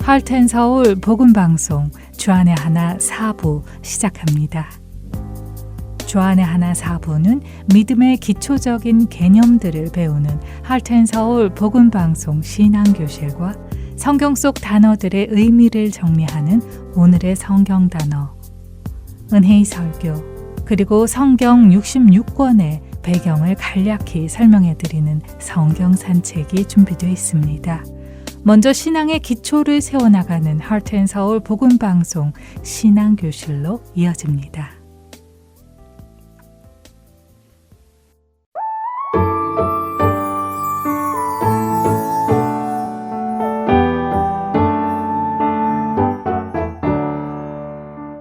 할텐서울 복음방송 주안의 하나 4부 시작합니다. 주안의 하나 4부는 믿음의 기초적인 개념들을 배우는 할텐서울 복음방송 신앙교실과 성경 속 단어들의 의미를 정리하는 오늘의 성경 단어, 은혜의 설교, 그리고 성경 66권의 배경을 간략히 설명해 드리는 성경 산책이 준비되어 있습니다. 먼저 신앙의 기초를 세워나가는 할텐서울 복음방송 신앙교실로 이어집니다.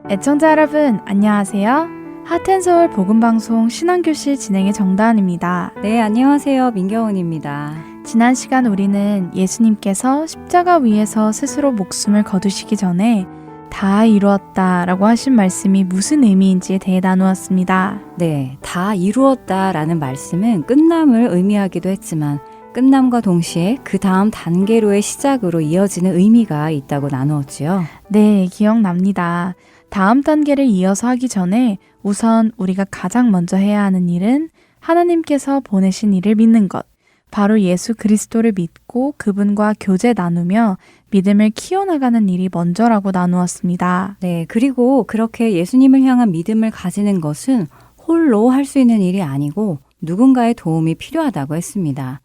애청자 여러분, 안녕하세요. 하텐서울 복음방송 신앙교실 진행의 정다은입니다. 네, 안녕하세요. 민경훈입니다. 지난 시간 우리는 예수님께서 십자가 위에서 스스로 목숨을 거두시기 전에 다 이루었다 라고 하신 말씀이 무슨 의미인지에 대해 나누었습니다. 네, 다 이루었다라는 말씀은 끝남을 의미하기도 했지만 끝남과 동시에 그 다음 단계로의 시작으로 이어지는 의미가 있다고 나누었지요. 네, 기억납니다. 다음 단계를 이어서 하기 전에 우선 우리가 가장 먼저 해야 하는 일은 하나님께서 보내신 이를 믿는 것, 바로 예수 그리스도를 믿고 그분과 교제 나누며 믿음을 키워나가는 일이 먼저라고 나누었습니다. 네, 그리고 그렇게 예수님을 향한 믿음을 가지는 것은 홀로 할 수 있는 일이 아니고 누군가의 도움이 필요하다고 했습니다.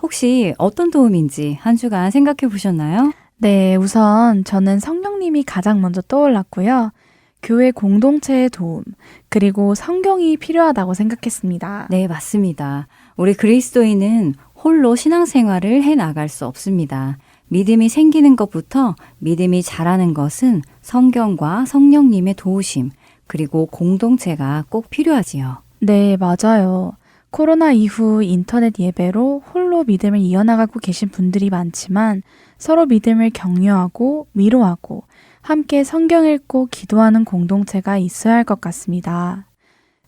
혹시 어떤 도움인지 한 주간 생각해 보셨나요? 네, 우선 저는 성령님이 가장 먼저 떠올랐고요. 교회 공동체의 도움, 그리고 성경이 필요하다고 생각했습니다. 네, 맞습니다. 우리 그리스도인은 홀로 신앙생활을 해나갈 수 없습니다. 믿음이 생기는 것부터 믿음이 자라는 것은 성경과 성령님의 도우심, 그리고 공동체가 꼭 필요하지요. 네, 맞아요. 코로나 이후 인터넷 예배로 홀로 믿음을 이어나가고 계신 분들이 많지만 서로 믿음을 격려하고 위로하고 함께 성경 읽고 기도하는 공동체가 있어야 할 것 같습니다.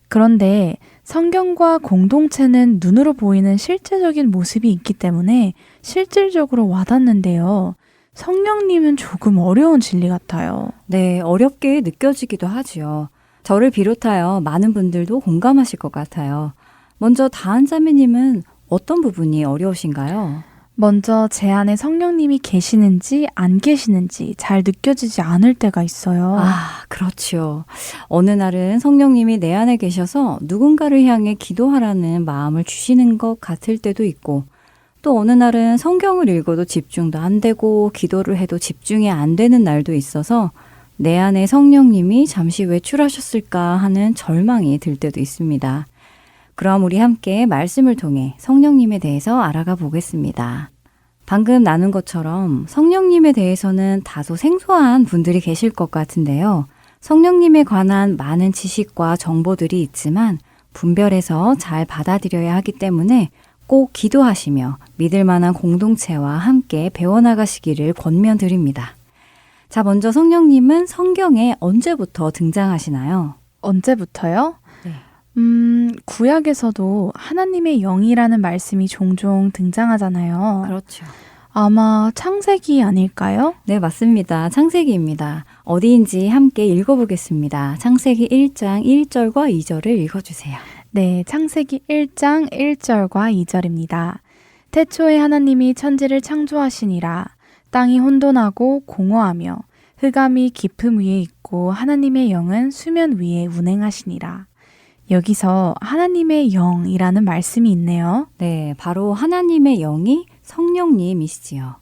그런데 성경과 공동체는 눈으로 보이는 실제적인 모습이 있기 때문에 실질적으로 와닿는데요. 성령님은 조금 어려운 진리 같아요. 네, 어렵게 느껴지기도 하지요. 저를 비롯하여 많은 분들도 공감하실 것 같아요. 먼저 다한 자매님은 어떤 부분이 어려우신가요? 먼저 제 안에 성령님이 계시는지 안 계시는지 잘 느껴지지 않을 때가 있어요. 아, 그렇죠. 어느 날은 성령님이 내 안에 계셔서 누군가를 향해 기도하라는 마음을 주시는 것 같을 때도 있고, 또 어느 날은 성경을 읽어도 집중도 안 되고 기도를 해도 집중이 안 되는 날도 있어서 내 안에 성령님이 잠시 외출하셨을까 하는 절망이 들 때도 있습니다. 그럼 우리 함께 말씀을 통해 성령님에 대해서 알아가 보겠습니다. 방금 나눈 것처럼 성령님에 대해서는 다소 생소한 분들이 계실 것 같은데요. 성령님에 관한 많은 지식과 정보들이 있지만 분별해서 잘 받아들여야 하기 때문에 꼭 기도하시며 믿을 만한 공동체와 함께 배워나가시기를 권면드립니다. 자, 먼저 성령님은 성경에 언제부터 등장하시나요? 언제부터요? 네. 구약에서도 하나님의 영이라는 말씀이 종종 등장하잖아요. 그렇죠. 아마 창세기 아닐까요? 네, 맞습니다. 창세기입니다. 어디인지 함께 읽어보겠습니다. 창세기 1장 1절과 2절을 읽어주세요. 네, 창세기 1장 1절과 2절입니다. 태초에 하나님이 천지를 창조하시니라. 땅이 혼돈하고 공허하며 흑암이 깊음 위에 있고 하나님의 영은 수면 위에 운행하시니라. 여기서 하나님의 영이라는 말씀이 있네요. 네, 바로 하나님의 영이 성령님이시지요.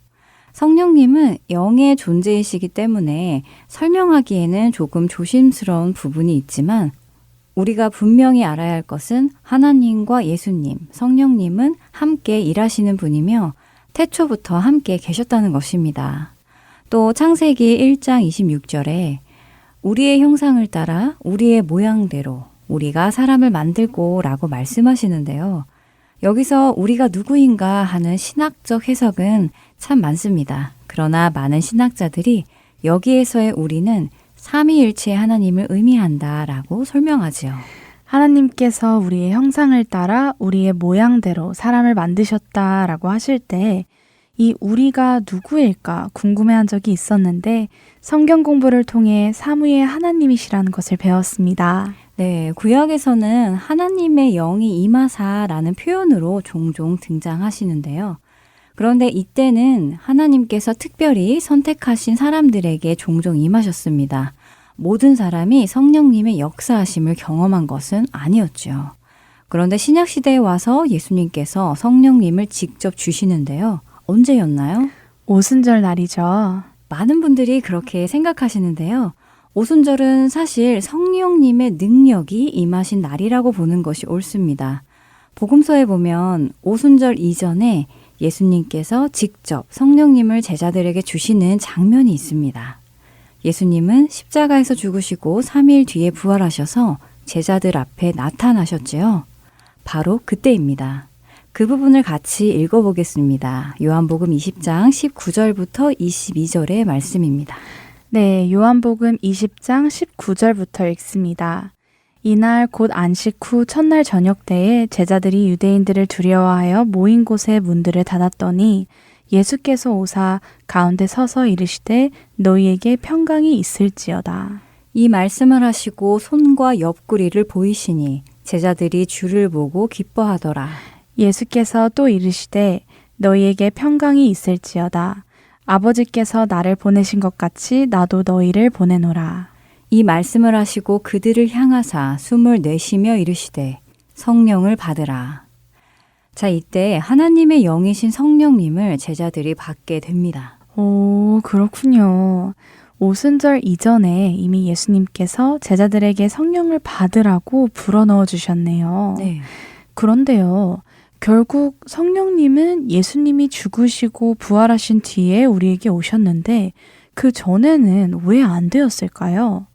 성령님은 영의 존재이시기 때문에 설명하기에는 조금 조심스러운 부분이 있지만 우리가 분명히 알아야 할 것은 하나님과 예수님, 성령님은 함께 일하시는 분이며 태초부터 함께 계셨다는 것입니다. 또 창세기 1장 26절에 우리의 형상을 따라 우리의 모양대로 우리가 사람을 만들고 라고 말씀하시는데요. 여기서 우리가 누구인가 하는 신학적 해석은 참 많습니다. 그러나 많은 신학자들이 여기에서의 우리는 삼위일체의 하나님을 의미한다라고 설명하지요. 하나님께서 우리의 형상을 따라 우리의 모양대로 사람을 만드셨다라고 하실 때 이 우리가 누구일까 궁금해한 적이 있었는데 성경 공부를 통해 사무의 하나님이시라는 것을 배웠습니다. 네, 구약에서는 하나님의 영이 임하사라는 표현으로 종종 등장하시는데요. 그런데 이때는 하나님께서 특별히 선택하신 사람들에게 종종 임하셨습니다. 모든 사람이 성령님의 역사하심을 경험한 것은 아니었죠. 그런데 신약시대에 와서 예수님께서 성령님을 직접 주시는데요. 언제였나요? 오순절 날이죠. 많은 분들이 그렇게 생각하시는데요. 오순절은 사실 성령님의 능력이 임하신 날이라고 보는 것이 옳습니다. 복음서에 보면 오순절 이전에 예수님께서 직접 성령님을 제자들에게 주시는 장면이 있습니다. 예수님은 십자가에서 죽으시고 3일 뒤에 부활하셔서 제자들 앞에 나타나셨지요. 바로 그때입니다. 그 부분을 같이 읽어보겠습니다. 요한복음 20장 19절부터 22절의 말씀입니다. 네, 요한복음 20장 19절부터 읽습니다. 이날 곧 안식 후 첫날 저녁 때에 제자들이 유대인들을 두려워하여 모인 곳에 문들을 닫았더니 예수께서 오사 가운데 서서 이르시되 너희에게 평강이 있을지어다. 이 말씀을 하시고 손과 옆구리를 보이시니 제자들이 주를 보고 기뻐하더라. 예수께서 또 이르시되 너희에게 평강이 있을지어다. 아버지께서 나를 보내신 것 같이 나도 너희를 보내노라. 이 말씀을 하시고 그들을 향하사 숨을 내쉬며 이르시되 성령을 받으라. 자, 이때 하나님의 영이신 성령님을 제자들이 받게 됩니다. 오, 그렇군요. 오순절 이전에 이미 예수님께서 제자들에게 성령을 받으라고 불어넣어 주셨네요. 네. 그런데요, 결국 성령님은 예수님이 죽으시고 부활하신 뒤에 우리에게 오셨는데 그 전에는 왜 안 되었을까요?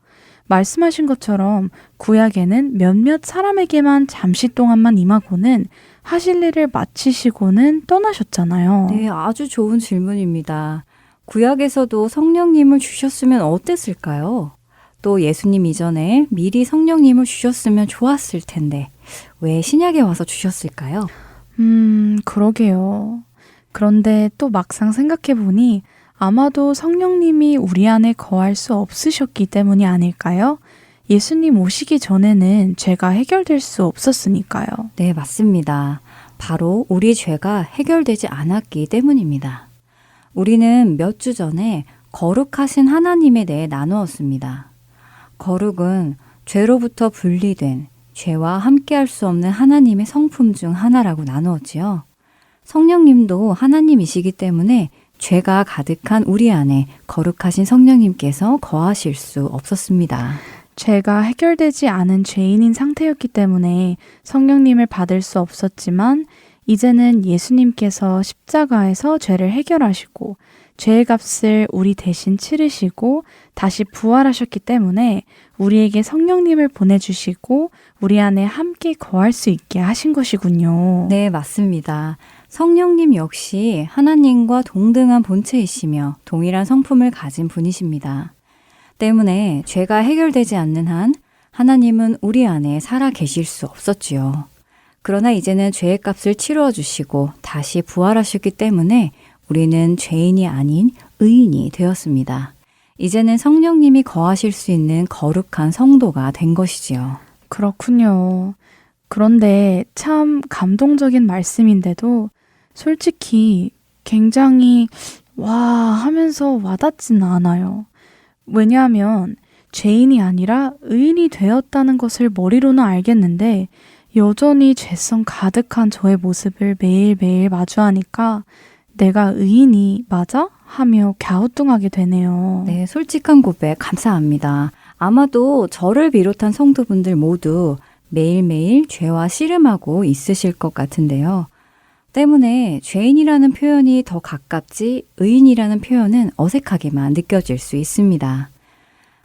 말씀하신 것처럼 구약에는 몇몇 사람에게만 잠시 동안만 임하고는 하실 일을 마치시고는 떠나셨잖아요. 네, 아주 좋은 질문입니다. 구약에서도 성령님을 주셨으면 어땠을까요? 또 예수님 이전에 미리 성령님을 주셨으면 좋았을 텐데 왜 신약에 와서 주셨을까요? 그러게요. 그런데 또 막상 생각해보니 아마도 성령님이 우리 안에 거할 수 없으셨기 때문이 아닐까요? 예수님 오시기 전에는 죄가 해결될 수 없었으니까요. 네, 맞습니다. 바로 우리 죄가 해결되지 않았기 때문입니다. 우리는 몇 주 전에 거룩하신 하나님에 대해 나누었습니다. 거룩은 죄로부터 분리된 죄와 함께할 수 없는 하나님의 성품 중 하나라고 나누었지요. 성령님도 하나님이시기 때문에 죄가 가득한 우리 안에 거룩하신 성령님께서 거하실 수 없었습니다. 죄가 해결되지 않은 죄인인 상태였기 때문에 성령님을 받을 수 없었지만 이제는 예수님께서 십자가에서 죄를 해결하시고 죄의 값을 우리 대신 치르시고 다시 부활하셨기 때문에 우리에게 성령님을 보내주시고 우리 안에 함께 거할 수 있게 하신 것이군요. 네, 맞습니다. 성령님 역시 하나님과 동등한 본체이시며 동일한 성품을 가진 분이십니다. 때문에 죄가 해결되지 않는 한 하나님은 우리 안에 살아 계실 수 없었지요. 그러나 이제는 죄의 값을 치루어 주시고 다시 부활하셨기 때문에 우리는 죄인이 아닌 의인이 되었습니다. 이제는 성령님이 거하실 수 있는 거룩한 성도가 된 것이지요. 그렇군요. 그런데 참 감동적인 말씀인데도 솔직히 굉장히 와 하면서 와닿지는 않아요. 왜냐하면 죄인이 아니라 의인이 되었다는 것을 머리로는 알겠는데 여전히 죄성 가득한 저의 모습을 매일매일 마주하니까 내가 의인이 맞아? 하며 갸우뚱하게 되네요. 네, 솔직한 고백 감사합니다. 아마도 저를 비롯한 성도분들 모두 매일매일 죄와 씨름하고 있으실 것 같은데요. 때문에 죄인이라는 표현이 더 가깝지 의인이라는 표현은 어색하게만 느껴질 수 있습니다.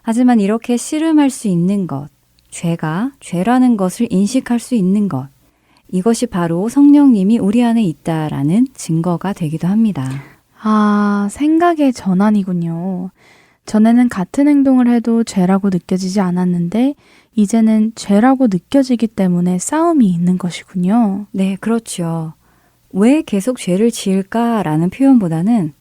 하지만 이렇게 씨름할 수 있는 것, 죄가 죄라는 것을 인식할 수 있는 것, 이것이 바로 성령님이 우리 안에 있다라는 증거가 되기도 합니다. 아, 생각의 전환이군요. 전에는 같은 행동을 해도 죄라고 느껴지지 않았는데 이제는 죄라고 느껴지기 때문에 싸움이 있는 것이군요. 네, 그렇죠. 왜 계속 죄를 지을까라는 표현보다는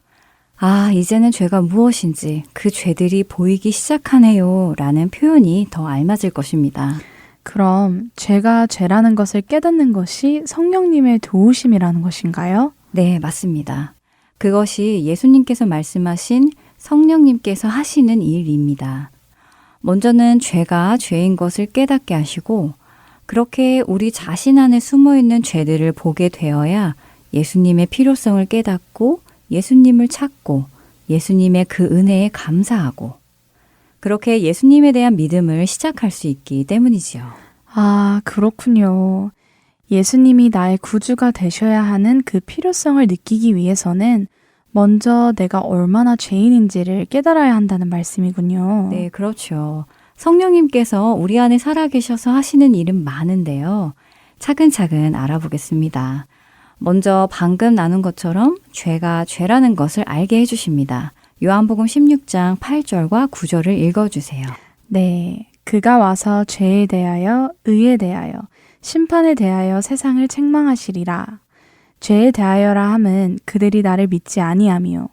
이제는 죄가 무엇인지 그 죄들이 보이기 시작하네요 라는 표현이 더 알맞을 것입니다. 그럼 죄가 죄라는 것을 깨닫는 것이 성령님의 도우심이라는 것인가요? 네, 맞습니다. 그것이 예수님께서 말씀하신 성령님께서 하시는 일입니다. 먼저는 죄가 죄인 것을 깨닫게 하시고 그렇게 우리 자신 안에 숨어있는 죄들을 보게 되어야 예수님의 필요성을 깨닫고 예수님을 찾고 예수님의 그 은혜에 감사하고 그렇게 예수님에 대한 믿음을 시작할 수 있기 때문이지요. 아, 그렇군요. 예수님이 나의 구주가 되셔야 하는 그 필요성을 느끼기 위해서는 먼저 내가 얼마나 죄인인지를 깨달아야 한다는 말씀이군요. 네, 그렇죠. 성령님께서 우리 안에 살아계셔서 하시는 일은 많은데요. 차근차근 알아보겠습니다. 먼저 방금 나눈 것처럼 죄가 죄라는 것을 알게 해주십니다. 요한복음 16장 8절과 9절을 읽어주세요. 네, 그가 와서 죄에 대하여, 의에 대하여, 심판에 대하여 세상을 책망하시리라. 죄에 대하여라 함은 그들이 나를 믿지 아니하며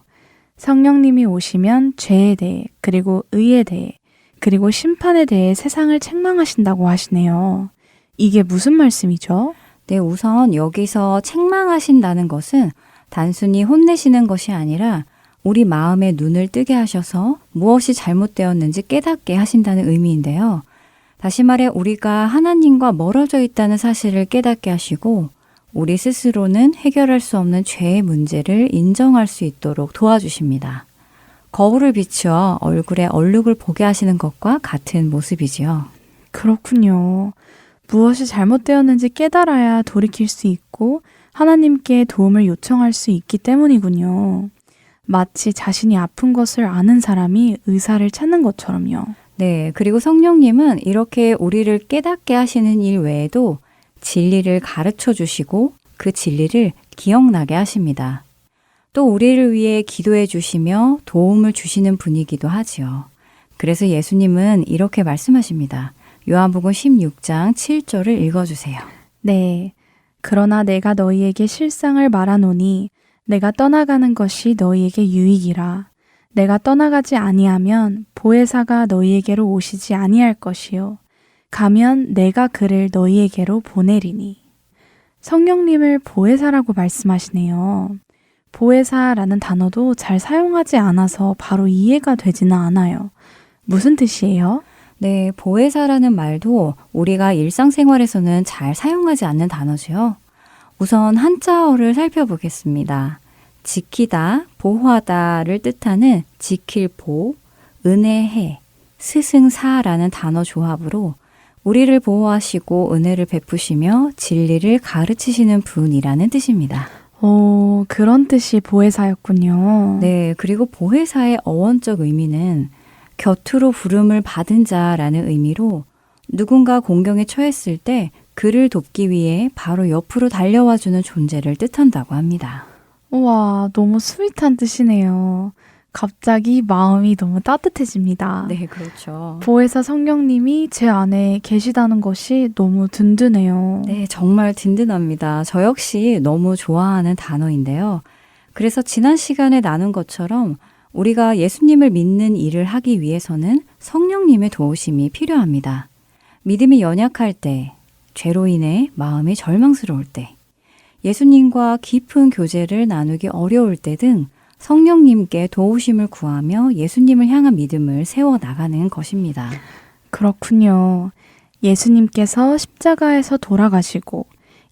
성령님이 오시면 죄에 대해 그리고 의에 대해 그리고 심판에 대해 세상을 책망하신다고 하시네요. 이게 무슨 말씀이죠? 네, 우선 여기서 책망하신다는 것은 단순히 혼내시는 것이 아니라 우리 마음의 눈을 뜨게 하셔서 무엇이 잘못되었는지 깨닫게 하신다는 의미인데요. 다시 말해 우리가 하나님과 멀어져 있다는 사실을 깨닫게 하시고 우리 스스로는 해결할 수 없는 죄의 문제를 인정할 수 있도록 도와주십니다. 거울을 비추어 얼굴에 얼룩을 보게 하시는 것과 같은 모습이지요. 그렇군요. 무엇이 잘못되었는지 깨달아야 돌이킬 수 있고 하나님께 도움을 요청할 수 있기 때문이군요. 마치 자신이 아픈 것을 아는 사람이 의사를 찾는 것처럼요. 네, 그리고 성령님은 이렇게 우리를 깨닫게 하시는 일 외에도 진리를 가르쳐 주시고 그 진리를 기억나게 하십니다. 또 우리를 위해 기도해 주시며 도움을 주시는 분이기도 하지요. 그래서 예수님은 이렇게 말씀하십니다. 요한복음 16장 7절을 읽어주세요. 네, 그러나 내가 너희에게 실상을 말하노니 내가 떠나가는 것이 너희에게 유익이라. 내가 떠나가지 아니하면 보혜사가 너희에게로 오시지 아니할 것이요. 가면 내가 그를 너희에게로 보내리니. 성령님을 보혜사라고 말씀하시네요. 보혜사라는 단어도 잘 사용하지 않아서 바로 이해가 되지는 않아요. 무슨 뜻이에요? 네, 보혜사라는 말도 우리가 일상생활에서는 잘 사용하지 않는 단어죠. 우선 한자어를 살펴보겠습니다. 지키다, 보호하다를 뜻하는 지킬 보, 은혜해, 스승사라는 단어 조합으로 우리를 보호하시고 은혜를 베푸시며 진리를 가르치시는 분이라는 뜻입니다. 오, 그런 뜻이 보혜사였군요. 네, 그리고 보혜사의 어원적 의미는 곁으로 부름을 받은 자라는 의미로 누군가 공경에 처했을 때 그를 돕기 위해 바로 옆으로 달려와주는 존재를 뜻한다고 합니다. 우와, 너무 스윗한 뜻이네요. 갑자기 마음이 너무 따뜻해집니다. 네, 그렇죠. 보혜사 성령님이 제 안에 계시다는 것이 너무 든든해요. 네, 정말 든든합니다. 저 역시 너무 좋아하는 단어인데요. 그래서 지난 시간에 나눈 것처럼 우리가 예수님을 믿는 일을 하기 위해서는 성령님의 도우심이 필요합니다. 믿음이 연약할 때, 죄로 인해 마음이 절망스러울 때, 예수님과 깊은 교제를 나누기 어려울 때 등 성령님께 도우심을 구하며 예수님을 향한 믿음을 세워나가는 것입니다. 그렇군요. 예수님께서 십자가에서 돌아가시고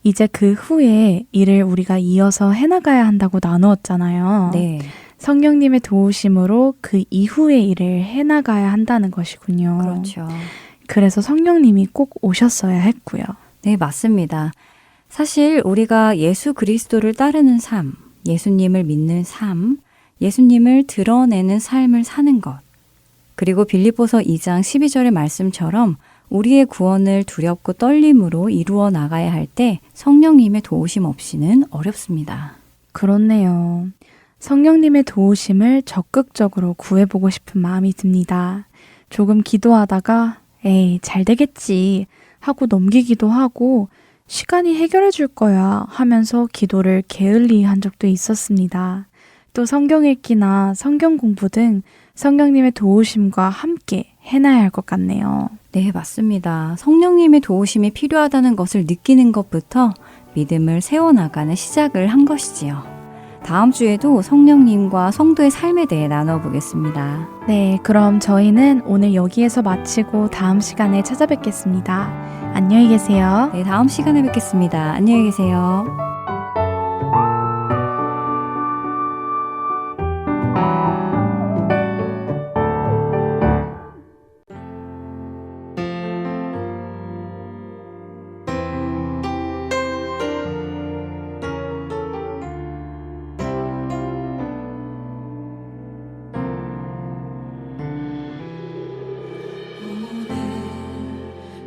이제 그 후에 일을 우리가 이어서 해나가야 한다고 나누었잖아요. 네. 성령님의 도우심으로 그 이후의 일을 해나가야 한다는 것이군요. 그렇죠. 그래서 성령님이 꼭 오셨어야 했고요. 네, 맞습니다. 사실 우리가 예수 그리스도를 따르는 삶, 예수님을 믿는 삶, 예수님을 드러내는 삶을 사는 것, 그리고 빌립보서 2장 12절의 말씀처럼 우리의 구원을 두렵고 떨림으로 이루어 나가야 할 때 성령님의 도우심 없이는 어렵습니다. 그렇네요. 성령님의 도우심을 적극적으로 구해보고 싶은 마음이 듭니다. 조금 기도하다가 에이, 잘 되겠지 하고 넘기기도 하고 시간이 해결해 줄 거야 하면서 기도를 게을리 한 적도 있었습니다. 또 성경 읽기나 성경 공부 등 성령님의 도우심과 함께 해놔야 할 것 같네요. 네, 맞습니다. 성령님의 도우심이 필요하다는 것을 느끼는 것부터 믿음을 세워나가는 시작을 한 것이지요. 다음 주에도 성령님과 성도의 삶에 대해 나눠보겠습니다. 네, 그럼 저희는 오늘 여기에서 마치고 다음 시간에 찾아뵙겠습니다. 안녕히 계세요. 네, 다음 시간에 뵙겠습니다. 안녕히 계세요.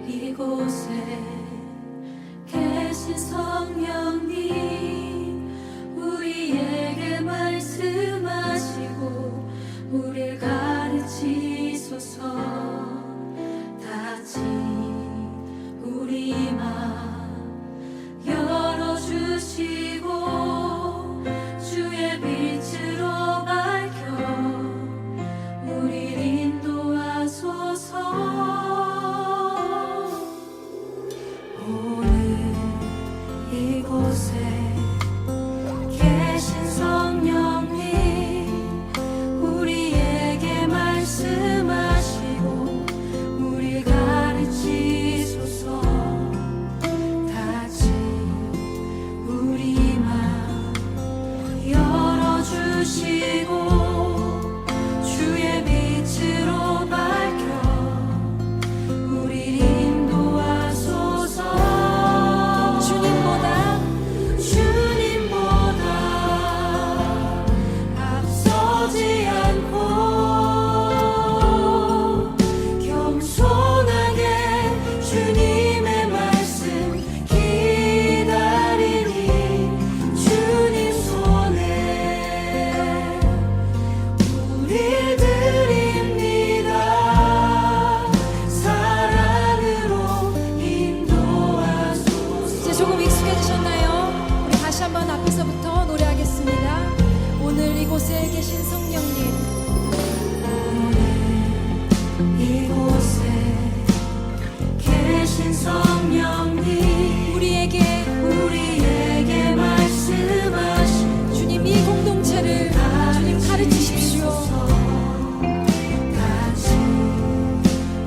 이곳에 계신 성령님 우리에게 말씀하시고 우리를 가르치소서. 다진 우리 맘 열어주시고 주의 빛으로 밝혀 우리를 인도하소서. 이곳에 계신 성령님 우리에게 말씀하시고 우리 가르치소서. 다진 우리 맘 열어주시고 주의 빛으로 밝혀 우리 인도하소서. 앞서지 않고 겸손하게 주님의 말씀 기다리니 주님 손에 우릴 드립니다. 사랑으로 인도하소서. 이제 조금 익숙해지셨나요? 우리 다시 한번 앞에서부터 노래하겠습니다. 오늘 이곳에 계신 성령님 이곳에 계신 성령님 우리에게 말씀하신 주님 이 공동체를 주님 가르치십시오. 다시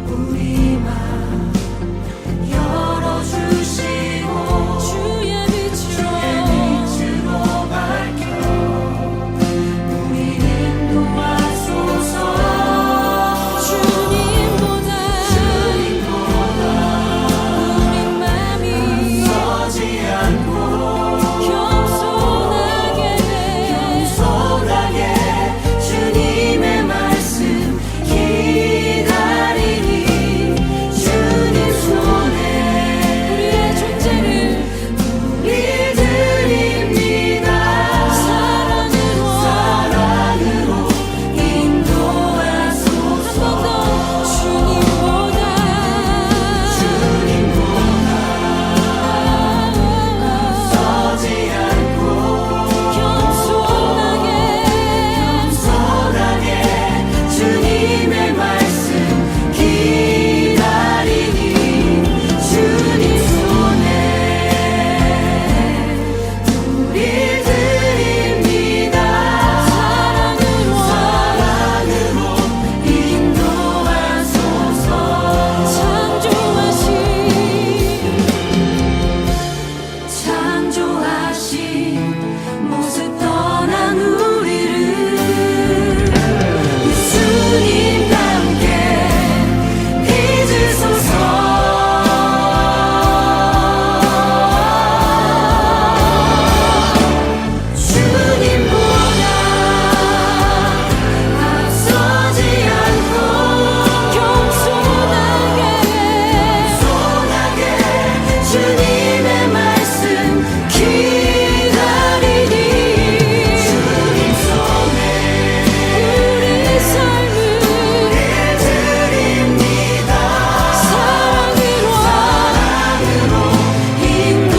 우리 맘 열어주시고 주의 빛으로 밝혀 우리 인도하소서. 주님보다 우리 맘이 서지 않고 겸손하게 주님의 말씀 기다리니 주님 손에 우리의 존재를 우리 드립니다. 사랑으로 인도하소서. 한 번 더 주님보다 서지 않고 겸손하게 주님의 말씀 기다리니 주님 손에 우리 드립니다. 사랑으로 인도하소서. 창조하신 모습 떠난 우리를 예수님과 함께 빚으소서. 주님보다 앞서지 않고 겸손하게 주님의 말씀 기다리니 주님 손에 우리 삶을 드립니다. 사랑으로 인도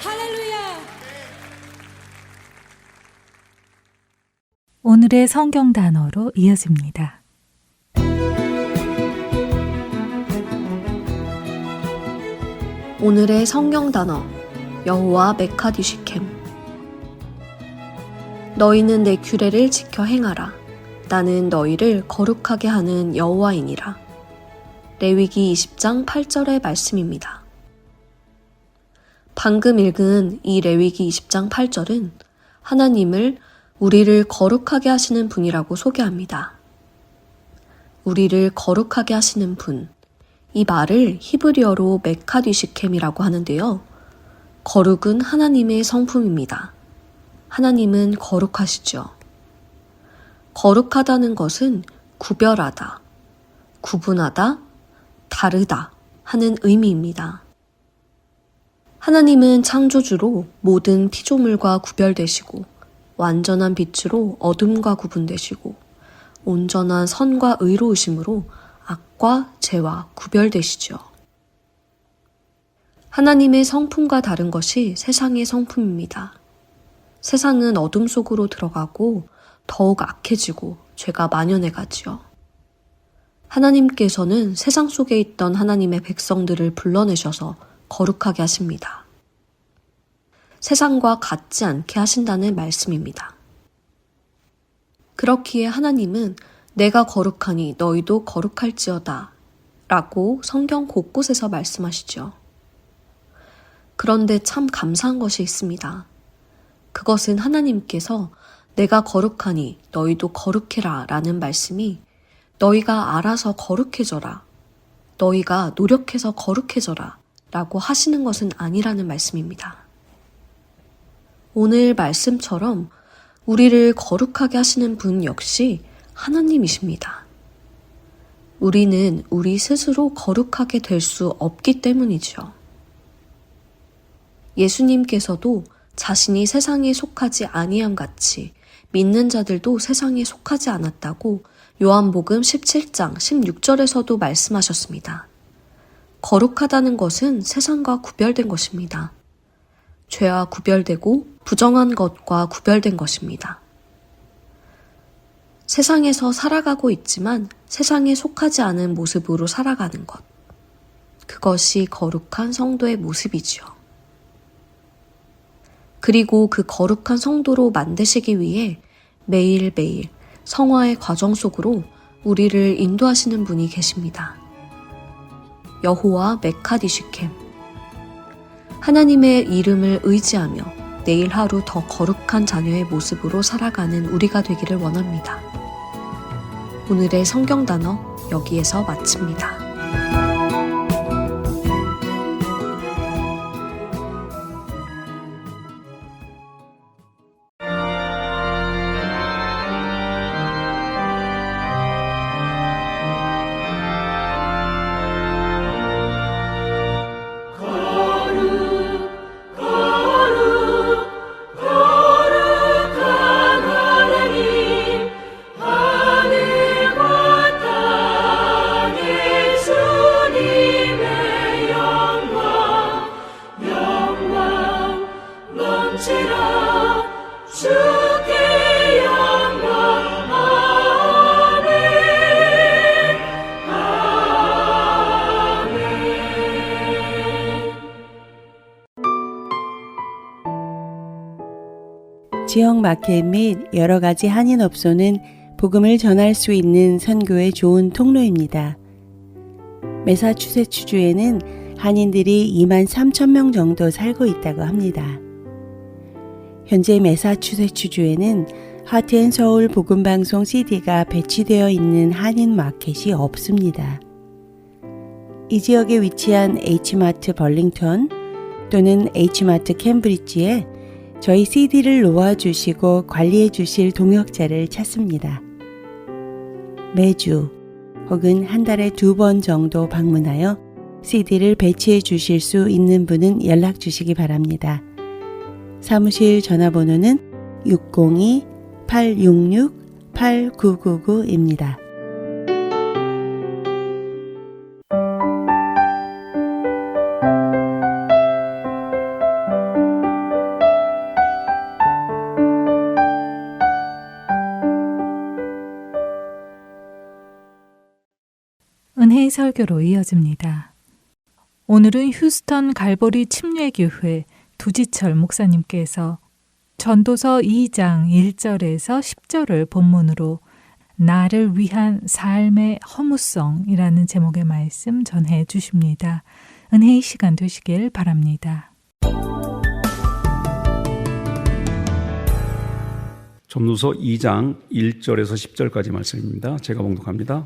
할렐루야. 오늘의 성경 단어로 이어집니다. 오늘의 성경 단어 여호와 메카디시켐. 너희는 내 규례를 지켜 행하라. 나는 너희를 거룩하게 하는 여호와이니라. 레위기 20장 8절의 말씀입니다. 방금 읽은 이 레위기 20장 8절은 하나님을 우리를 거룩하게 하시는 분이라고 소개합니다. 우리를 거룩하게 하시는 분. 이 말을 히브리어로 메카디시켐이라고 하는데요. 거룩은 하나님의 성품입니다. 하나님은 거룩하시죠. 거룩하다는 것은 구별하다, 구분하다, 다르다 하는 의미입니다. 하나님은 창조주로 모든 피조물과 구별되시고 완전한 빛으로 어둠과 구분되시고 온전한 선과 의로우심으로 악과 죄와 구별되시죠. 하나님의 성품과 다른 것이 세상의 성품입니다. 세상은 어둠 속으로 들어가고 더욱 악해지고 죄가 만연해가지요. 하나님께서는 세상 속에 있던 하나님의 백성들을 불러내셔서 거룩하게 하십니다. 세상과 같지 않게 하신다는 말씀입니다. 그렇기에 하나님은 내가 거룩하니 너희도 거룩할지어다 라고 성경 곳곳에서 말씀하시죠. 그런데 참 감사한 것이 있습니다. 그것은 하나님께서 내가 거룩하니 너희도 거룩해라 라는 말씀이 너희가 알아서 거룩해져라, 너희가 노력해서 거룩해져라 라고 하시는 것은 아니라는 말씀입니다. 오늘 말씀처럼 우리를 거룩하게 하시는 분 역시 하나님이십니다. 우리는 우리 스스로 거룩하게 될 수 없기 때문이죠. 예수님께서도 자신이 세상에 속하지 아니함 같이 믿는 자들도 세상에 속하지 않았다고 요한복음 17장 16절에서도 말씀하셨습니다. 거룩하다는 것은 세상과 구별된 것입니다. 죄와 구별되고 부정한 것과 구별된 것입니다. 세상에서 살아가고 있지만 세상에 속하지 않은 모습으로 살아가는 것. 그것이 거룩한 성도의 모습이지요. 그리고 그 거룩한 성도로 만드시기 위해 매일매일 성화의 과정 속으로 우리를 인도하시는 분이 계십니다. 여호와 메카디시켐. 하나님의 이름을 의지하며 내일 하루 더 거룩한 자녀의 모습으로 살아가는 우리가 되기를 원합니다. 오늘의 성경 단어 여기에서 마칩니다. 지역 마켓 및 여러 가지 한인업소는 복음을 전할 수 있는 선교의 좋은 통로입니다. 매사추세츠주에는 한인들이 2만 3천 명 정도 살고 있다고 합니다. 현재 매사추세츠주에는 하트앤서울 복음방송 CD가 배치되어 있는 한인 마켓이 없습니다. 이 지역에 위치한 H마트 벌링턴 또는 H마트 캠브리지에 저희 CD를 놓아주시고 관리해 주실 동역자를 찾습니다. 매주 혹은 한 달에 2번 정도 방문하여 CD를 배치해 주실 수 있는 분은 연락 주시기 바랍니다. 사무실 전화번호는 602-866-8999입니다. 은혜의 설교로 이어집니다. 오늘은 휴스턴 갈보리 침례교회 두지철 목사님께서 전도서 2장 1절에서 10절을 본문으로 나를 위한 삶의 허무성이라는 제목의 말씀 전해 주십니다. 은혜의 시간 되시길 바랍니다. 전도서 2장 1절에서 10절까지 말씀입니다. 제가 봉독합니다.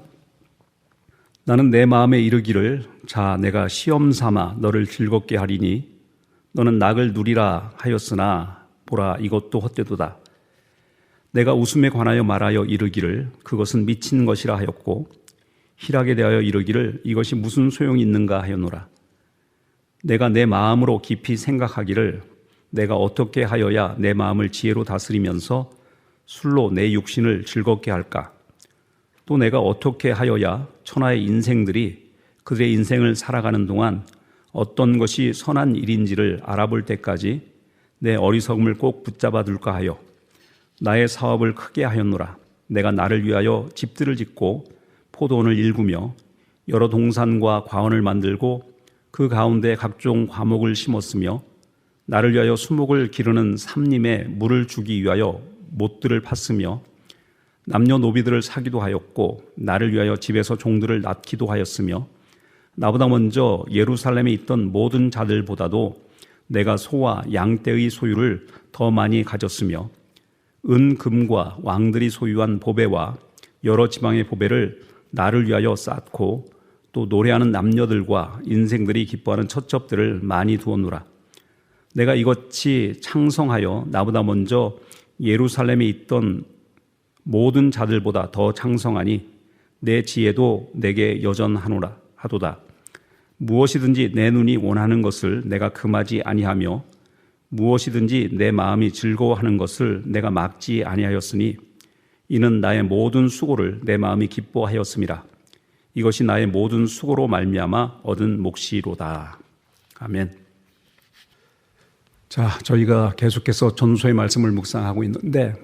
나는 내 마음에 이르기를 자 내가 시험 삼아 너를 즐겁게 하리니 너는 낙을 누리라 하였으나 보라 이것도 헛되도다. 내가 웃음에 관하여 말하여 이르기를 그것은 미친 것이라 하였고 희락에 대하여 이르기를 이것이 무슨 소용이 있는가 하였노라. 내가 내 마음으로 깊이 생각하기를 내가 어떻게 하여야 내 마음을 지혜로 다스리면서 술로 내 육신을 즐겁게 할까? 또 내가 어떻게 하여야 천하의 인생들이 그들의 인생을 살아가는 동안 어떤 것이 선한 일인지를 알아볼 때까지 내 어리석음을 꼭 붙잡아 둘까 하여 나의 사업을 크게 하였노라. 내가 나를 위하여 집들을 짓고 포도원을 일구며 여러 동산과 과원을 만들고 그 가운데 각종 과목을 심었으며 나를 위하여 수목을 기르는 삼림에 물을 주기 위하여 못들을 팠으며 남녀노비들을 사기도 하였고 나를 위하여 집에서 종들을 낳기도 하였으며 나보다 먼저 예루살렘에 있던 모든 자들보다도 내가 소와 양떼의 소유를 더 많이 가졌으며 은, 금과 왕들이 소유한 보배와 여러 지방의 보배를 나를 위하여 쌓고 또 노래하는 남녀들과 인생들이 기뻐하는 첩첩들을 많이 두었노라. 내가 이것이 창성하여 나보다 먼저 예루살렘에 있던 모든 자들보다 더 창성하니 내 지혜도 내게 여전하노라 하도다. 무엇이든지 내 눈이 원하는 것을 내가 금하지 아니하며 무엇이든지 내 마음이 즐거워하는 것을 내가 막지 아니하였으니 이는 나의 모든 수고를 내 마음이 기뻐하였음이라. 이것이 나의 모든 수고로 말미암아 얻은 몫이로다. 아멘. 자, 저희가 계속해서 전도서의 말씀을 묵상하고 있는데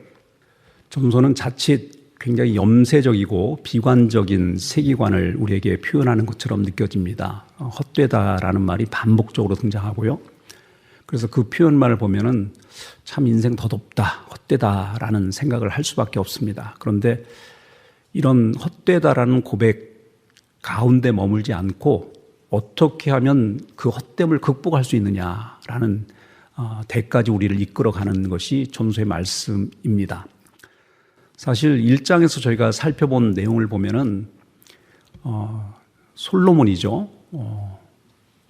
전도서는 자칫 굉장히 염세적이고 비관적인 세계관을 우리에게 표현하는 것처럼 느껴집니다. 헛되다라는 말이 반복적으로 등장하고요. 그래서 그 표현만을 보면은 참 인생 덧없다, 헛되다라는 생각을 할 수밖에 없습니다. 그런데 이런 헛되다라는 고백 가운데 머물지 않고 어떻게 하면 그 헛됨을 극복할 수 있느냐라는 대까지 우리를 이끌어가는 것이 전도서의 말씀입니다. 사실 1장에서 저희가 살펴본 내용을 보면은 솔로몬이죠.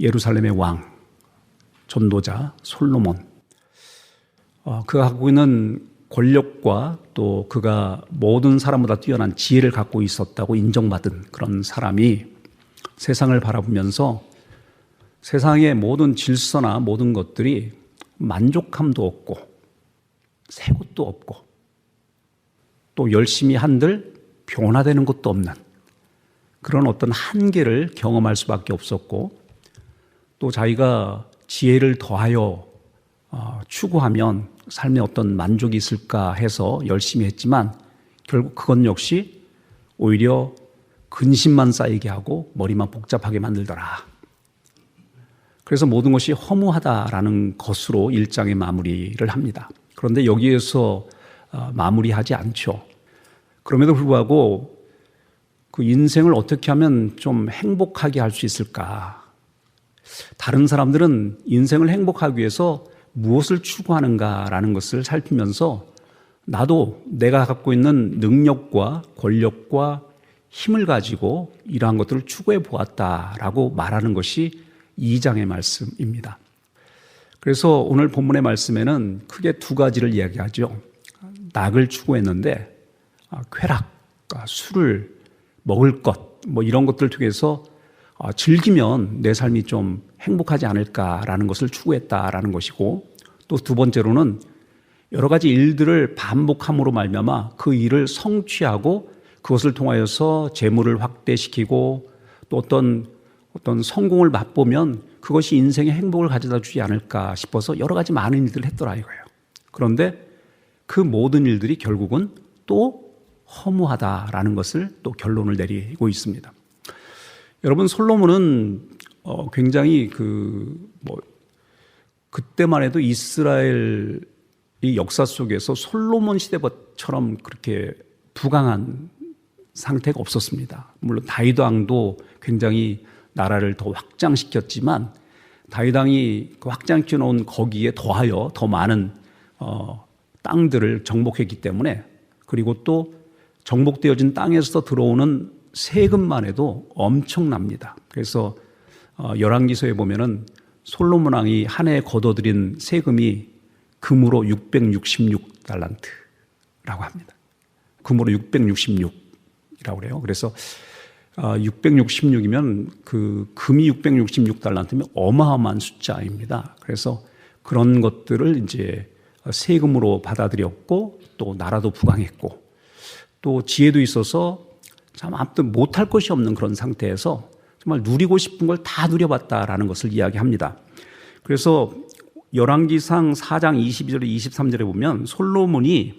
예루살렘의 왕, 전도자 솔로몬. 그가 갖고 있는 권력과 또 그가 모든 사람보다 뛰어난 지혜를 갖고 있었다고 인정받은 그런 사람이 세상을 바라보면서 세상의 모든 질서나 모든 것들이 만족함도 없고 새 것도 없고 또 열심히 한들 변화되는 것도 없는 그런 어떤 한계를 경험할 수밖에 없었고 또 자기가 지혜를 더하여 추구하면 삶에 어떤 만족이 있을까 해서 열심히 했지만 결국 그건 역시 오히려 근심만 쌓이게 하고 머리만 복잡하게 만들더라. 그래서 모든 것이 허무하다라는 것으로 1장의 마무리를 합니다. 그런데 여기에서 마무리하지 않죠. 그럼에도 불구하고 그 인생을 어떻게 하면 좀 행복하게 할 수 있을까? 다른 사람들은 인생을 행복하기 위해서 무엇을 추구하는가라는 것을 살피면서 나도 내가 갖고 있는 능력과 권력과 힘을 가지고 이러한 것들을 추구해 보았다라고 말하는 것이 2장의 말씀입니다. 그래서 오늘 본문의 말씀에는 크게 두 가지를 이야기하죠. 낙을 추구했는데 쾌락, 술을 먹을 것, 뭐 이런 것들을 통해서 즐기면 내 삶이 좀 행복하지 않을까라는 것을 추구했다라는 것이고 또 두 번째로는 여러 가지 일들을 반복함으로 말미암아 그 일을 성취하고 그것을 통하여서 재물을 확대시키고 또 어떤 성공을 맛보면 그것이 인생의 행복을 가져다 주지 않을까 싶어서 여러 가지 많은 일들을 했더라 이거예요. 그런데 그 모든 일들이 결국은 또 허무하다라는 것을 또 결론을 내리고 있습니다. 여러분 솔로몬은 굉장히 그때만 해도 이스라엘의 역사 속에서 솔로몬 시대처럼 그렇게 부강한 상태가 없었습니다. 물론 다윗 왕도 굉장히 나라를 더 확장시켰지만 다윗 왕이 그 확장시켜 놓은 거기에 더하여 더 많은 땅들을 정복했기 때문에, 그리고 또 정복되어진 땅에서 들어오는 세금만 해도 엄청납니다. 그래서 열왕기서에 보면은 솔로몬 왕이 한 해에 거둬들인 세금이 금으로 666달란트라고 합니다. 금으로 666이라고 그래요. 그래서 666이면 그 금이 666달란트면 어마어마한 숫자입니다. 그래서 그런 것들을 이제 세금으로 받아들였고, 또 나라도 부강했고, 또 지혜도 있어서 참 아무튼 못할 것이 없는 그런 상태에서 정말 누리고 싶은 걸 다 누려봤다라는 것을 이야기합니다. 그래서 열왕기상 4장 22절에 23절에 보면 솔로몬이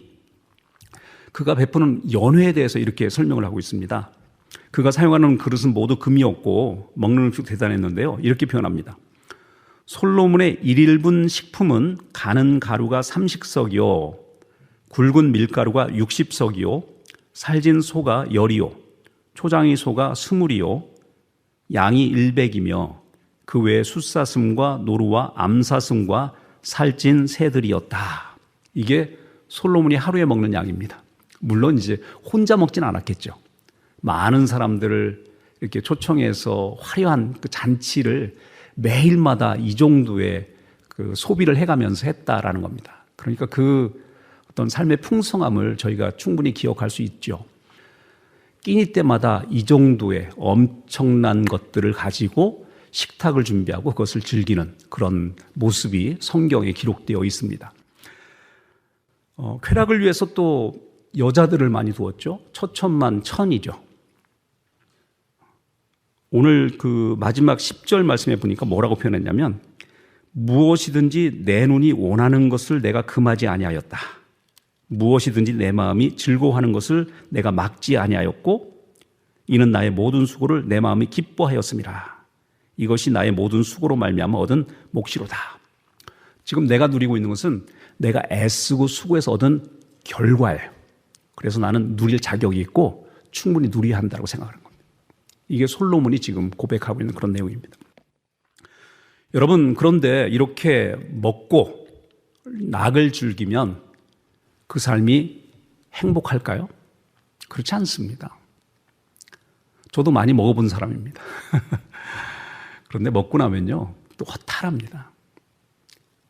그가 베푸는 연회에 대해서 이렇게 설명을 하고 있습니다. 그가 사용하는 그릇은 모두 금이었고 먹는 음식 대단했는데요. 이렇게 표현합니다. 솔로몬의 1인분 식품은 가는 가루가 30석이요, 굵은 밀가루가 60석이요, 살진 소가 10이요, 초장이 소가 20이요, 양이 100이며 그 외에 숫사슴과 노루와 암사슴과 살찐 새들이었다. 이게 솔로몬이 하루에 먹는 양입니다. 물론 이제 혼자 먹진 않았겠죠. 많은 사람들을 이렇게 초청해서 화려한 그 잔치를 매일마다 이 정도의 그 소비를 해가면서 했다라는 겁니다. 그러니까 그 어떤 삶의 풍성함을 저희가 충분히 기억할 수 있죠. 끼니 때마다 이 정도의 엄청난 것들을 가지고 식탁을 준비하고 그것을 즐기는 그런 모습이 성경에 기록되어 있습니다. 쾌락을 위해서 또 여자들을 많이 두었죠. 처천만 천이죠. 오늘 그 마지막 10절 말씀에 보니까 뭐라고 표현했냐면, 무엇이든지 내 눈이 원하는 것을 내가 금하지 아니하였다. 무엇이든지 내 마음이 즐거워하는 것을 내가 막지 아니하였고, 이는 나의 모든 수고를 내 마음이 기뻐하였음이라. 이것이 나의 모든 수고로 말미암아 얻은 몫이로다. 지금 내가 누리고 있는 것은 내가 애쓰고 수고해서 얻은 결과예요. 그래서 나는 누릴 자격이 있고 충분히 누려야 한다고 생각하는 겁니다. 이게 솔로몬이 지금 고백하고 있는 그런 내용입니다. 여러분, 그런데 이렇게 먹고 낙을 즐기면 그 삶이 행복할까요? 그렇지 않습니다. 저도 많이 먹어본 사람입니다. 그런데 먹고 나면요, 또 허탈합니다.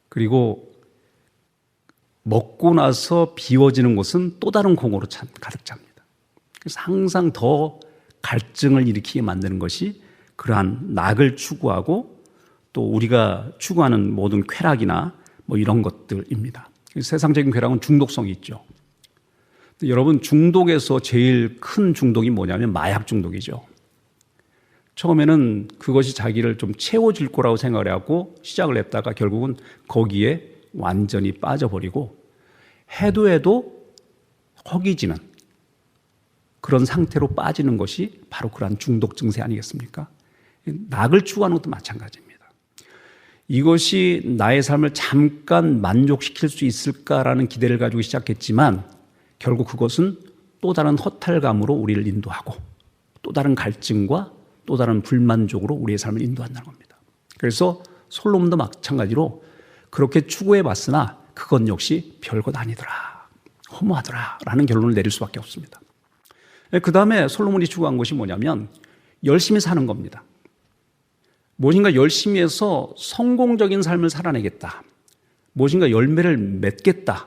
그리고 먹고 나서 비워지는 곳은 또 다른 공허로 가득 찹니다. 그래서 항상 더 갈증을 일으키게 만드는 것이 그러한 낙을 추구하고 또 우리가 추구하는 모든 쾌락이나 뭐 이런 것들입니다. 세상적인 쾌락은 중독성이 있죠. 여러분, 중독에서 제일 큰 중독이 뭐냐면 마약 중독이죠. 처음에는 그것이 자기를 좀 채워줄 거라고 생각을 하고 시작을 했다가 결국은 거기에 완전히 빠져버리고 해도 허기지는 그런 상태로 빠지는 것이 바로 그러한 중독 증세 아니겠습니까? 낙을 추구하는 것도 마찬가지입니다. 이것이 나의 삶을 잠깐 만족시킬 수 있을까라는 기대를 가지고 시작했지만 결국 그것은 또 다른 허탈감으로 우리를 인도하고 또 다른 갈증과 또 다른 불만족으로 우리의 삶을 인도한다는 겁니다. 그래서 솔로몬도 마찬가지로 그렇게 추구해 봤으나 그건 역시 별것 아니더라, 허무하더라 라는 결론을 내릴 수밖에 없습니다. 그 다음에 솔로몬이 추구한 것이 뭐냐면 열심히 사는 겁니다. 무엇인가 열심히 해서 성공적인 삶을 살아내겠다, 무엇인가 열매를 맺겠다,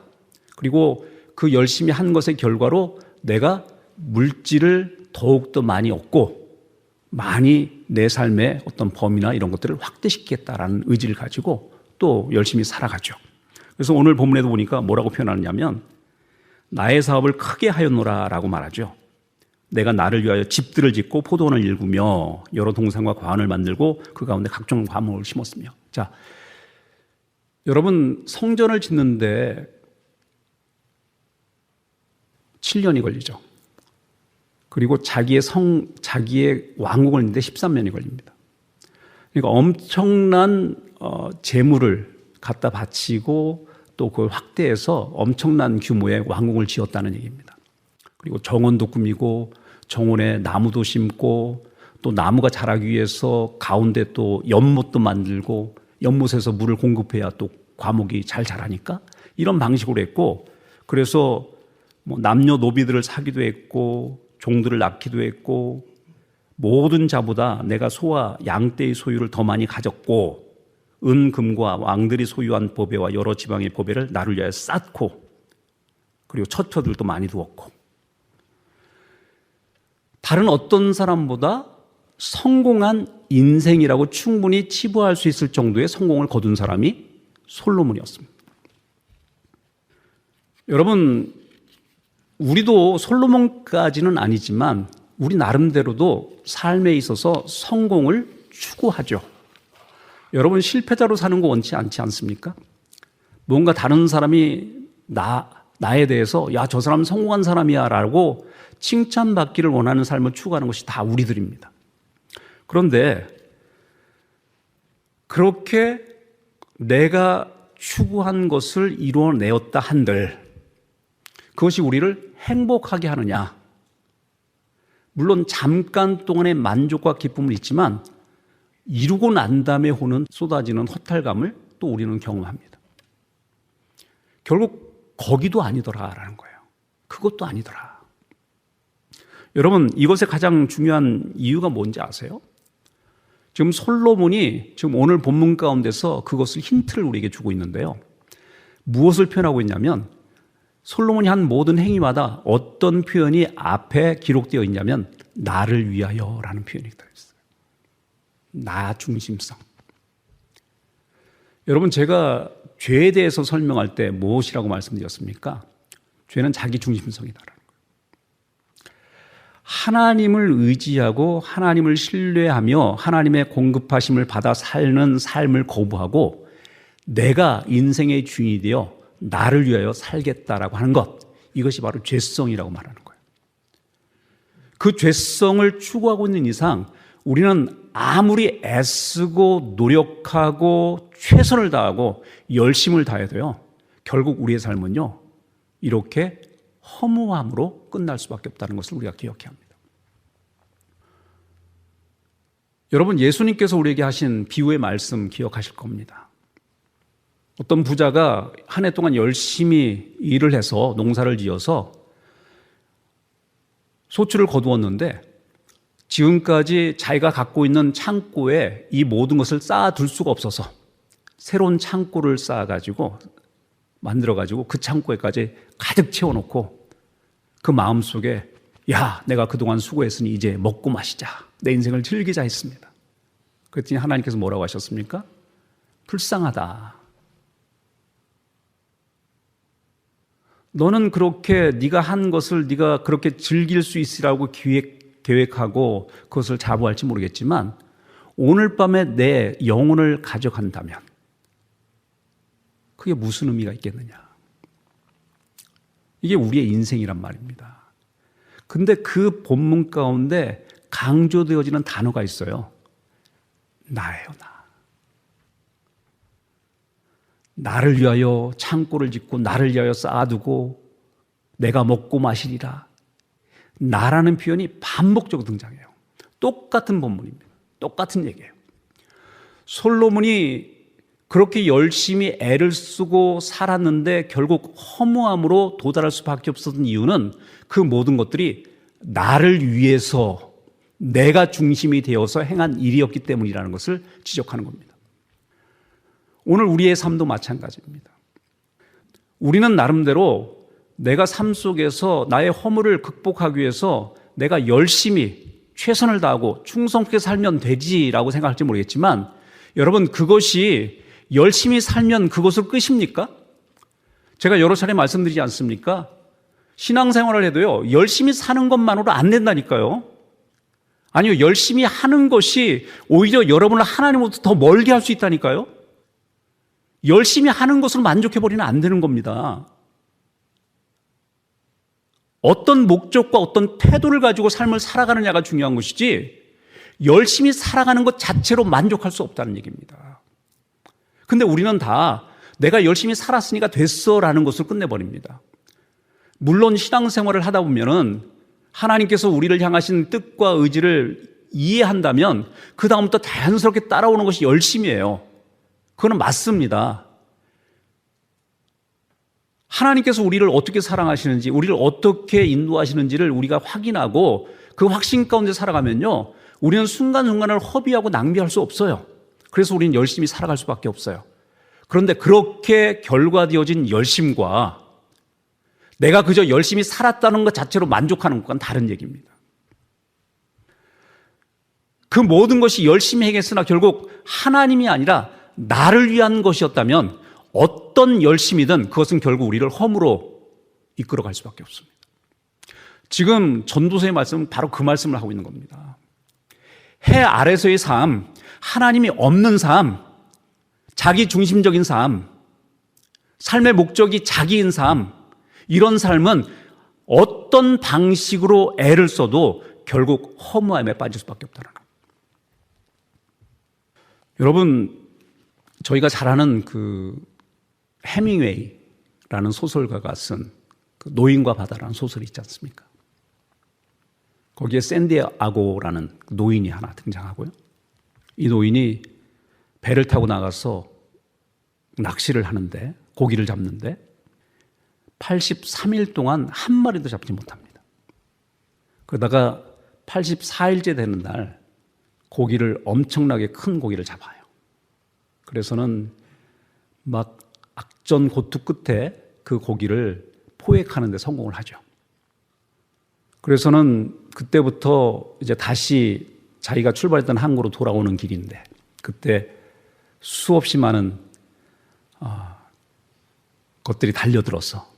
그리고 그 열심히 한 것의 결과로 내가 물질을 더욱더 많이 얻고 많이 내 삶의 어떤 범위나 이런 것들을 확대시키겠다라는 의지를 가지고 또 열심히 살아가죠. 그래서 오늘 본문에도 보니까 뭐라고 표현하느냐면 나의 사업을 크게 하였노라 라고 말하죠. 내가 나를 위하여 집들을 짓고 포도원을 일구며 여러 동산과 과원을 만들고 그 가운데 각종 과목을 심었으며. 자, 여러분, 성전을 짓는데 7년이 걸리죠. 그리고 자기의 왕국을 짓는데 13년이 걸립니다. 그러니까 엄청난 재물을 갖다 바치고 또 그걸 확대해서 엄청난 규모의 왕궁을 지었다는 얘기입니다. 그리고 정원도 꾸미고 정원에 나무도 심고 또 나무가 자라기 위해서 가운데 또 연못도 만들고 연못에서 물을 공급해야 또 과목이 잘 자라니까 이런 방식으로 했고, 그래서 뭐 남녀노비들을 사기도 했고 종들을 낳기도 했고 모든 자보다 내가 소와 양떼의 소유를 더 많이 가졌고 은, 금과 왕들이 소유한 보배와 여러 지방의 보배를 나를 위하여 쌓고 그리고 처처들도 많이 두었고, 다른 어떤 사람보다 성공한 인생이라고 충분히 치부할 수 있을 정도의 성공을 거둔 사람이 솔로몬이었습니다. 여러분, 우리도 솔로몬까지는 아니지만 우리 나름대로도 삶에 있어서 성공을 추구하죠. 여러분, 실패자로 사는 거 원치 않지 않습니까? 뭔가 다른 사람이 나에 대해서 야, 저 사람 성공한 사람이야 라고 칭찬받기를 원하는 삶을 추구하는 것이 다 우리들입니다. 그런데 그렇게 내가 추구한 것을 이루어내었다 한들 그것이 우리를 행복하게 하느냐? 물론 잠깐 동안의 만족과 기쁨은 있지만 이루고 난 다음에 오는 쏟아지는 허탈감을 또 우리는 경험합니다. 결국 거기도 아니더라라는 거예요. 그것도 아니더라. 여러분, 이것의 가장 중요한 이유가 뭔지 아세요? 지금 솔로몬이 지금 오늘 본문 가운데서 그것을 힌트를 우리에게 주고 있는데요. 무엇을 표현하고 있냐면 솔로몬이 한 모든 행위마다 어떤 표현이 앞에 기록되어 있냐면 나를 위하여라는 표현이 들어있어요. 나 중심성. 여러분, 제가 죄에 대해서 설명할 때 무엇이라고 말씀드렸습니까? 죄는 자기 중심성이다라는 거예요. 하나님을 의지하고 하나님을 신뢰하며 하나님의 공급하심을 받아 사는 삶을 거부하고 내가 인생의 주인이 되어 나를 위하여 살겠다라고 하는 것, 이것이 바로 죄성이라고 말하는 거예요. 그 죄성을 추구하고 있는 이상 우리는 아무리 애쓰고 노력하고 최선을 다하고 열심을 다해도요, 결국 우리의 삶은요 이렇게 허무함으로 끝날 수밖에 없다는 것을 우리가 기억해야 합니다. 여러분, 예수님께서 우리에게 하신 비유의 말씀 기억하실 겁니다. 어떤 부자가 한 해 동안 열심히 일을 해서 농사를 지어서 소출을 거두었는데 지금까지 자기가 갖고 있는 창고에 이 모든 것을 쌓아둘 수가 없어서 새로운 창고를 쌓아가지고 만들어가지고 그 창고에까지 가득 채워놓고 그 마음속에 야, 내가 그동안 수고했으니 이제 먹고 마시자, 내 인생을 즐기자 했습니다. 그랬더니 하나님께서 뭐라고 하셨습니까? 불쌍하다. 너는 그렇게 네가 한 것을 네가 그렇게 즐길 수 있으라고 계획하고 그것을 자부할지 모르겠지만 오늘 밤에 내 영혼을 가져간다면 그게 무슨 의미가 있겠느냐. 이게 우리의 인생이란 말입니다. 근데 그 본문 가운데 강조되어지는 단어가 있어요. 나예요, 나. 나를 위하여 창고를 짓고 나를 위하여 쌓아두고 내가 먹고 마시리라. 나라는 표현이 반복적으로 등장해요. 똑같은 본문입니다. 똑같은 얘기예요. 솔로몬이 그렇게 열심히 애를 쓰고 살았는데 결국 허무함으로 도달할 수밖에 없었던 이유는 그 모든 것들이 나를 위해서 내가 중심이 되어서 행한 일이었기 때문이라는 것을 지적하는 겁니다. 오늘 우리의 삶도 마찬가지입니다. 우리는 나름대로 내가 삶 속에서 나의 허물을 극복하기 위해서 내가 열심히 최선을 다하고 충성스럽게 살면 되지라고 생각할지 모르겠지만 여러분, 그것이 열심히 살면 그것을 끝입니까? 제가 여러 차례 말씀드리지 않습니까? 신앙생활을 해도요, 열심히 사는 것만으로 안 된다니까요. 아니요, 열심히 하는 것이 오히려 여러분을 하나님으로부터 더 멀게 할 수 있다니까요. 열심히 하는 것으로 만족해버리면 안 되는 겁니다. 어떤 목적과 어떤 태도를 가지고 삶을 살아가느냐가 중요한 것이지 열심히 살아가는 것 자체로 만족할 수 없다는 얘기입니다. 근데 우리는 다 내가 열심히 살았으니까 됐어라는 것을 끝내버립니다. 물론 신앙생활을 하다 보면은 하나님께서 우리를 향하신 뜻과 의지를 이해한다면 그 다음부터 자연스럽게 따라오는 것이 열심이에요. 그거는 맞습니다. 하나님께서 우리를 어떻게 사랑하시는지, 우리를 어떻게 인도하시는지를 우리가 확인하고 그 확신 가운데 살아가면요, 우리는 순간순간을 허비하고 낭비할 수 없어요. 그래서 우리는 열심히 살아갈 수밖에 없어요. 그런데 그렇게 결과되어진 열심과 내가 그저 열심히 살았다는 것 자체로 만족하는 것과는 다른 얘기입니다. 그 모든 것이 열심히 행했으나 결국 하나님이 아니라 나를 위한 것이었다면 어떤 열심이든 그것은 결국 우리를 허무로 이끌어갈 수밖에 없습니다. 지금 전도서의 말씀은 바로 그 말씀을 하고 있는 겁니다. 해 아래서의 삶, 하나님이 없는 삶, 자기 중심적인 삶, 삶의 목적이 자기인 삶, 이런 삶은 어떤 방식으로 애를 써도 결국 허무함에 빠질 수밖에 없다는 겁니다. 여러분, 저희가 잘 아는 그 해밍웨이라는 소설가가 쓴 그 노인과 바다라는 소설이 있지 않습니까? 거기에 샌디아고라는 노인이 하나 등장하고요. 이 노인이 배를 타고 나가서 낚시를 하는데, 고기를 잡는데 83일 동안 한 마리도 잡지 못합니다. 그러다가 84일째 되는 날 고기를, 엄청나게 큰 고기를 잡아요. 그래서는 막 악전고투 끝에 그 고기를 포획하는 데 성공을 하죠. 그래서는 그때부터 이제 다시 자기가 출발했던 항구로 돌아오는 길인데, 그때 수없이 많은 것들이 달려들어서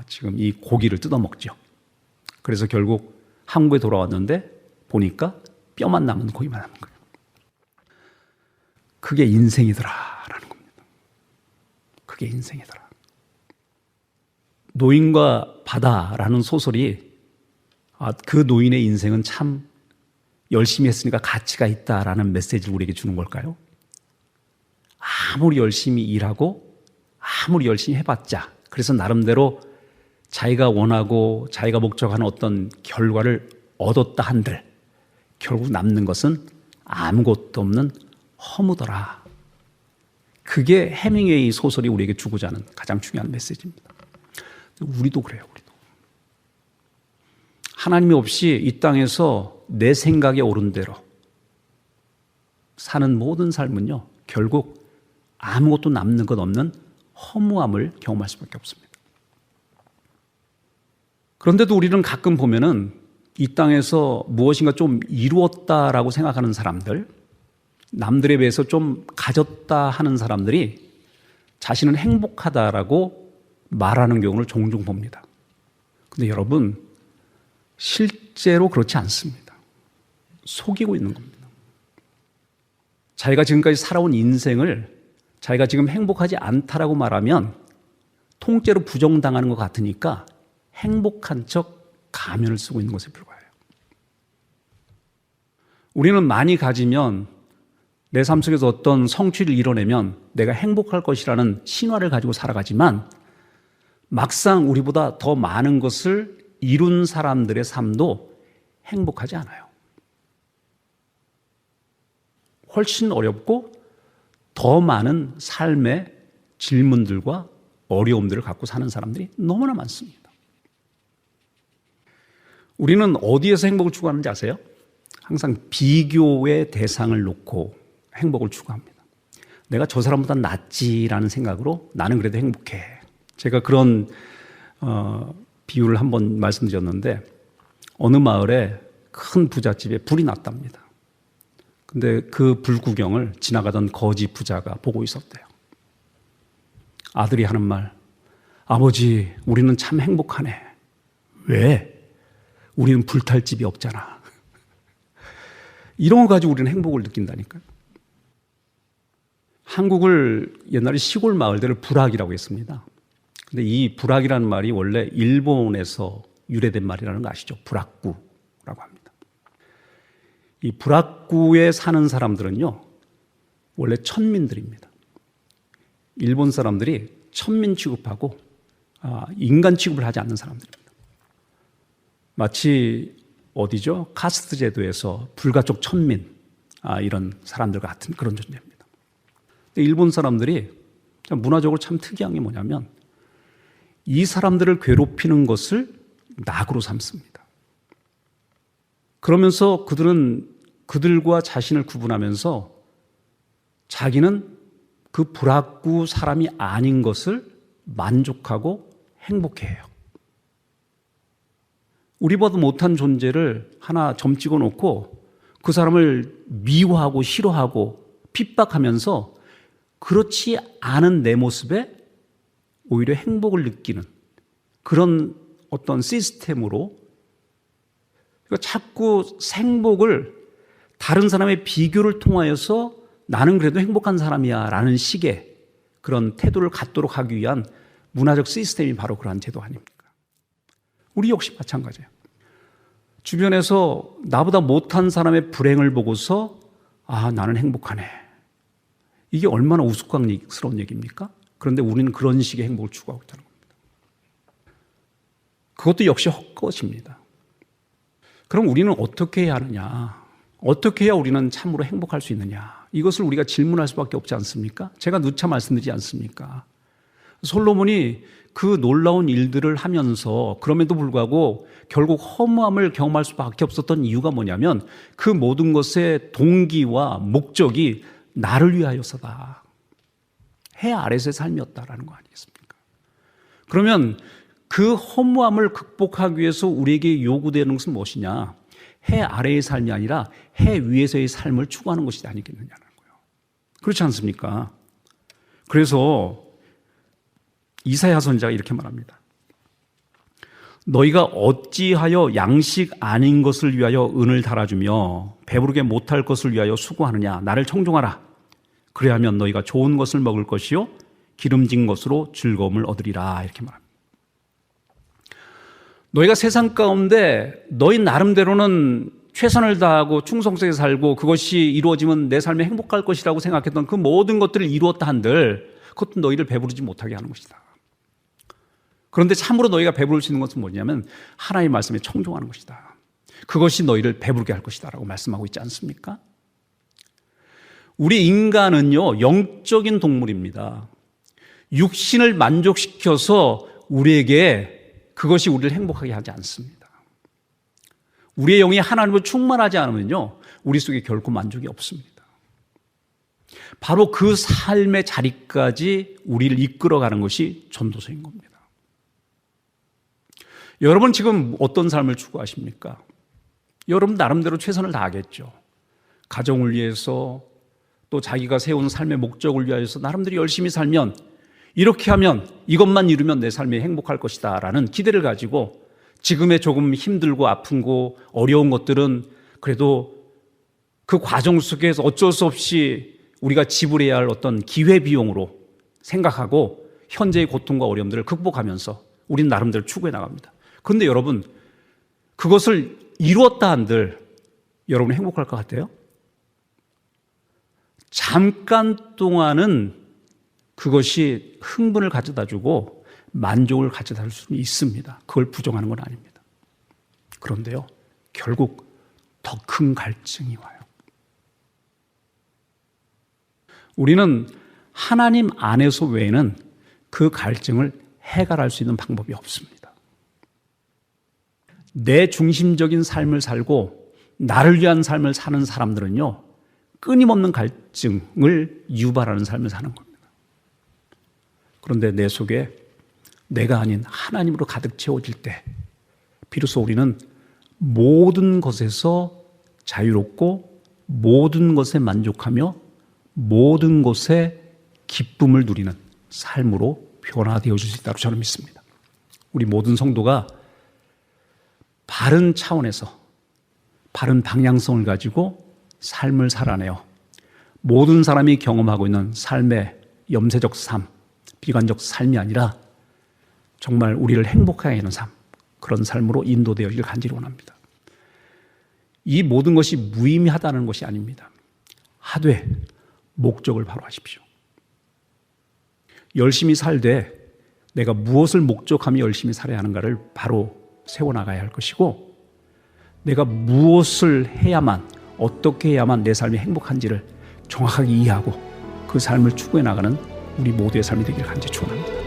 지금 이 고기를 뜯어먹죠. 그래서 결국 항구에 돌아왔는데 보니까 뼈만 남은, 고기만 남은 거예요. 그게 인생이더라라는 겁니다. 그게 인생이더라. 노인과 바다라는 소설이 그 노인의 인생은 참 열심히 했으니까 가치가 있다라는 메시지를 우리에게 주는 걸까요? 아무리 열심히 일하고 아무리 열심히 해봤자, 그래서 나름대로 자기가 원하고 자기가 목적하는 어떤 결과를 얻었다 한들 결국 남는 것은 아무것도 없는 허무더라. 그게 해밍웨이 소설이 우리에게 주고자 하는 가장 중요한 메시지입니다. 우리도 그래요. 우리도. 하나님이 없이 이 땅에서 내 생각에 옳은 대로 사는 모든 삶은요, 결국 아무것도 남는 것 없는 허무함을 경험할 수밖에 없습니다. 그런데도 우리는 가끔 보면은 이 땅에서 무엇인가 좀 이루었다라고 생각하는 사람들, 남들에 비해서 좀 가졌다 하는 사람들이 자신은 행복하다라고 말하는 경우를 종종 봅니다. 근데 여러분, 실제로 그렇지 않습니다. 속이고 있는 겁니다. 자기가 지금까지 살아온 인생을 자기가 지금 행복하지 않다라고 말하면 통째로 부정당하는 것 같으니까 행복한 척 가면을 쓰고 있는 것에 불과해요. 우리는 많이 가지면, 내 삶 속에서 어떤 성취를 이뤄내면 내가 행복할 것이라는 신화를 가지고 살아가지만 막상 우리보다 더 많은 것을 이룬 사람들의 삶도 행복하지 않아요. 훨씬 어렵고 더 많은 삶의 질문들과 어려움들을 갖고 사는 사람들이 너무나 많습니다. 우리는 어디에서 행복을 추구하는지 아세요? 항상 비교의 대상을 놓고 행복을 추구합니다. 내가 저 사람보다 낫지라는 생각으로 나는 그래도 행복해. 제가 그런 비유를 한번 말씀드렸는데, 어느 마을에 큰 부잣집에 불이 났답니다. 근데 그 불 구경을 지나가던 거지 부자가 보고 있었대요. 아들이 하는 말, 아버지, 우리는 참 행복하네. 왜? 우리는 불탈 집이 없잖아. 이런 거 가지고 우리는 행복을 느낀다니까요. 한국을 옛날에 시골 마을들을 부락이라고 했습니다. 근데 이 부락이라는 말이 원래 일본에서 유래된 말이라는 거 아시죠? 불악구라고 합니다. 이 불악구에 사는 사람들은요, 원래 천민들입니다. 일본 사람들이 천민 취급하고 인간 취급을 하지 않는 사람들입니다. 마치 어디죠? 카스트 제도에서 불가촉 천민, 이런 사람들과 같은 그런 존재입니다. 근데 일본 사람들이 문화적으로 참 특이한 게 뭐냐면 이 사람들을 괴롭히는 것을 낙으로 삼습니다. 그러면서 그들은 그들과 자신을 구분하면서 자기는 그 불악구 사람이 아닌 것을 만족하고 행복해해요. 우리보다 못한 존재를 하나 점 찍어 놓고 그 사람을 미워하고 싫어하고 핍박하면서 그렇지 않은 내 모습에 오히려 행복을 느끼는 그런 어떤 시스템으로 자꾸 행복을 다른 사람의 비교를 통하여서 나는 그래도 행복한 사람이야 라는 식의 그런 태도를 갖도록 하기 위한 문화적 시스템이 바로 그러한 제도 아닙니까? 우리 역시 마찬가지예요. 주변에서 나보다 못한 사람의 불행을 보고서 나는 행복하네. 이게 얼마나 우스꽝스러운 얘기입니까? 그런데 우리는 그런 식의 행복을 추구하고 있다는 겁니다. 그것도 역시 헛것입니다. 그럼 우리는 어떻게 해야 하느냐? 어떻게 해야 우리는 참으로 행복할 수 있느냐? 이것을 우리가 질문할 수밖에 없지 않습니까? 제가 누차 말씀드리지 않습니까? 솔로몬이 그 놀라운 일들을 하면서 그럼에도 불구하고 결국 허무함을 경험할 수밖에 없었던 이유가 뭐냐면 그 모든 것의 동기와 목적이 나를 위하여서다. 해 아래서의 삶이었다라는 거 아니겠습니까? 그러면 그 허무함을 극복하기 위해서 우리에게 요구되는 것은 무엇이냐? 해 아래의 삶이 아니라 해 위에서의 삶을 추구하는 것이 아니겠느냐는 거예요. 그렇지 않습니까? 그래서 이사야 선지자가 이렇게 말합니다. 너희가 어찌하여 양식 아닌 것을 위하여 은을 달아주며 배부르게 못할 것을 위하여 수고하느냐? 나를 청종하라. 그래야면 너희가 좋은 것을 먹을 것이요 기름진 것으로 즐거움을 얻으리라. 이렇게 말합니다. 너희가 세상 가운데 너희 나름대로는 최선을 다하고 충성스럽게 살고 그것이 이루어지면 내 삶에 행복할 것이라고 생각했던 그 모든 것들을 이루었다 한들 그것도 너희를 배부르지 못하게 하는 것이다. 그런데 참으로 너희가 배부를 수 있는 것은 뭐냐면 하나님의 말씀에 청종하는 것이다. 그것이 너희를 배부르게 할 것이다 라고 말씀하고 있지 않습니까? 우리 인간은요, 영적인 동물입니다. 육신을 만족시켜서 우리에게 그것이 우리를 행복하게 하지 않습니다. 우리의 영이 하나님을 충만하지 않으면요, 우리 속에 결코 만족이 없습니다. 바로 그 삶의 자리까지 우리를 이끌어가는 것이 전도서인 겁니다. 여러분 지금 어떤 삶을 추구하십니까? 여러분 나름대로 최선을 다하겠죠. 가정을 위해서 또 자기가 세운 삶의 목적을 위하여서 나름대로 열심히 살면 이렇게 하면 이것만 이루면 내 삶이 행복할 것이다 라는 기대를 가지고 지금의 조금 힘들고 아픈 거 어려운 것들은 그래도 그 과정 속에서 어쩔 수 없이 우리가 지불해야 할 어떤 기회비용으로 생각하고 현재의 고통과 어려움들을 극복하면서 우리는 나름대로 추구해 나갑니다. 그런데 여러분 그것을 이루었다 한들 여러분은 행복할 것 같아요? 잠깐 동안은 그것이 흥분을 가져다주고 만족을 가져다 줄 수는 있습니다. 그걸 부정하는 건 아닙니다. 그런데요, 결국 더 큰 갈증이 와요. 우리는 하나님 안에서 외에는 그 갈증을 해결할 수 있는 방법이 없습니다. 내 중심적인 삶을 살고 나를 위한 삶을 사는 사람들은요, 끊임없는 갈증을 유발하는 삶을 사는 겁니다. 그런데 내 속에 내가 아닌 하나님으로 가득 채워질 때 비로소 우리는 모든 것에서 자유롭고 모든 것에 만족하며 모든 것에 기쁨을 누리는 삶으로 변화되어질 수 있다고 저는 믿습니다. 우리 모든 성도가 바른 차원에서 바른 방향성을 가지고 삶을 살아내어 모든 사람이 경험하고 있는 삶의 염세적 삶, 비관적 삶이 아니라 정말 우리를 행복하게 하는 삶, 그런 삶으로 인도되어지길 간절히 원합니다. 이 모든 것이 무의미하다는 것이 아닙니다. 하되 목적을 바로 하십시오. 열심히 살되 내가 무엇을 목적하며 열심히 살아야 하는가를 바로 세워나가야 할 것이고, 내가 무엇을 해야만, 어떻게 해야만 내 삶이 행복한지를 정확하게 이해하고 그 삶을 추구해 나가는 우리 모두의 삶이 되기를 간절히 축원합니다.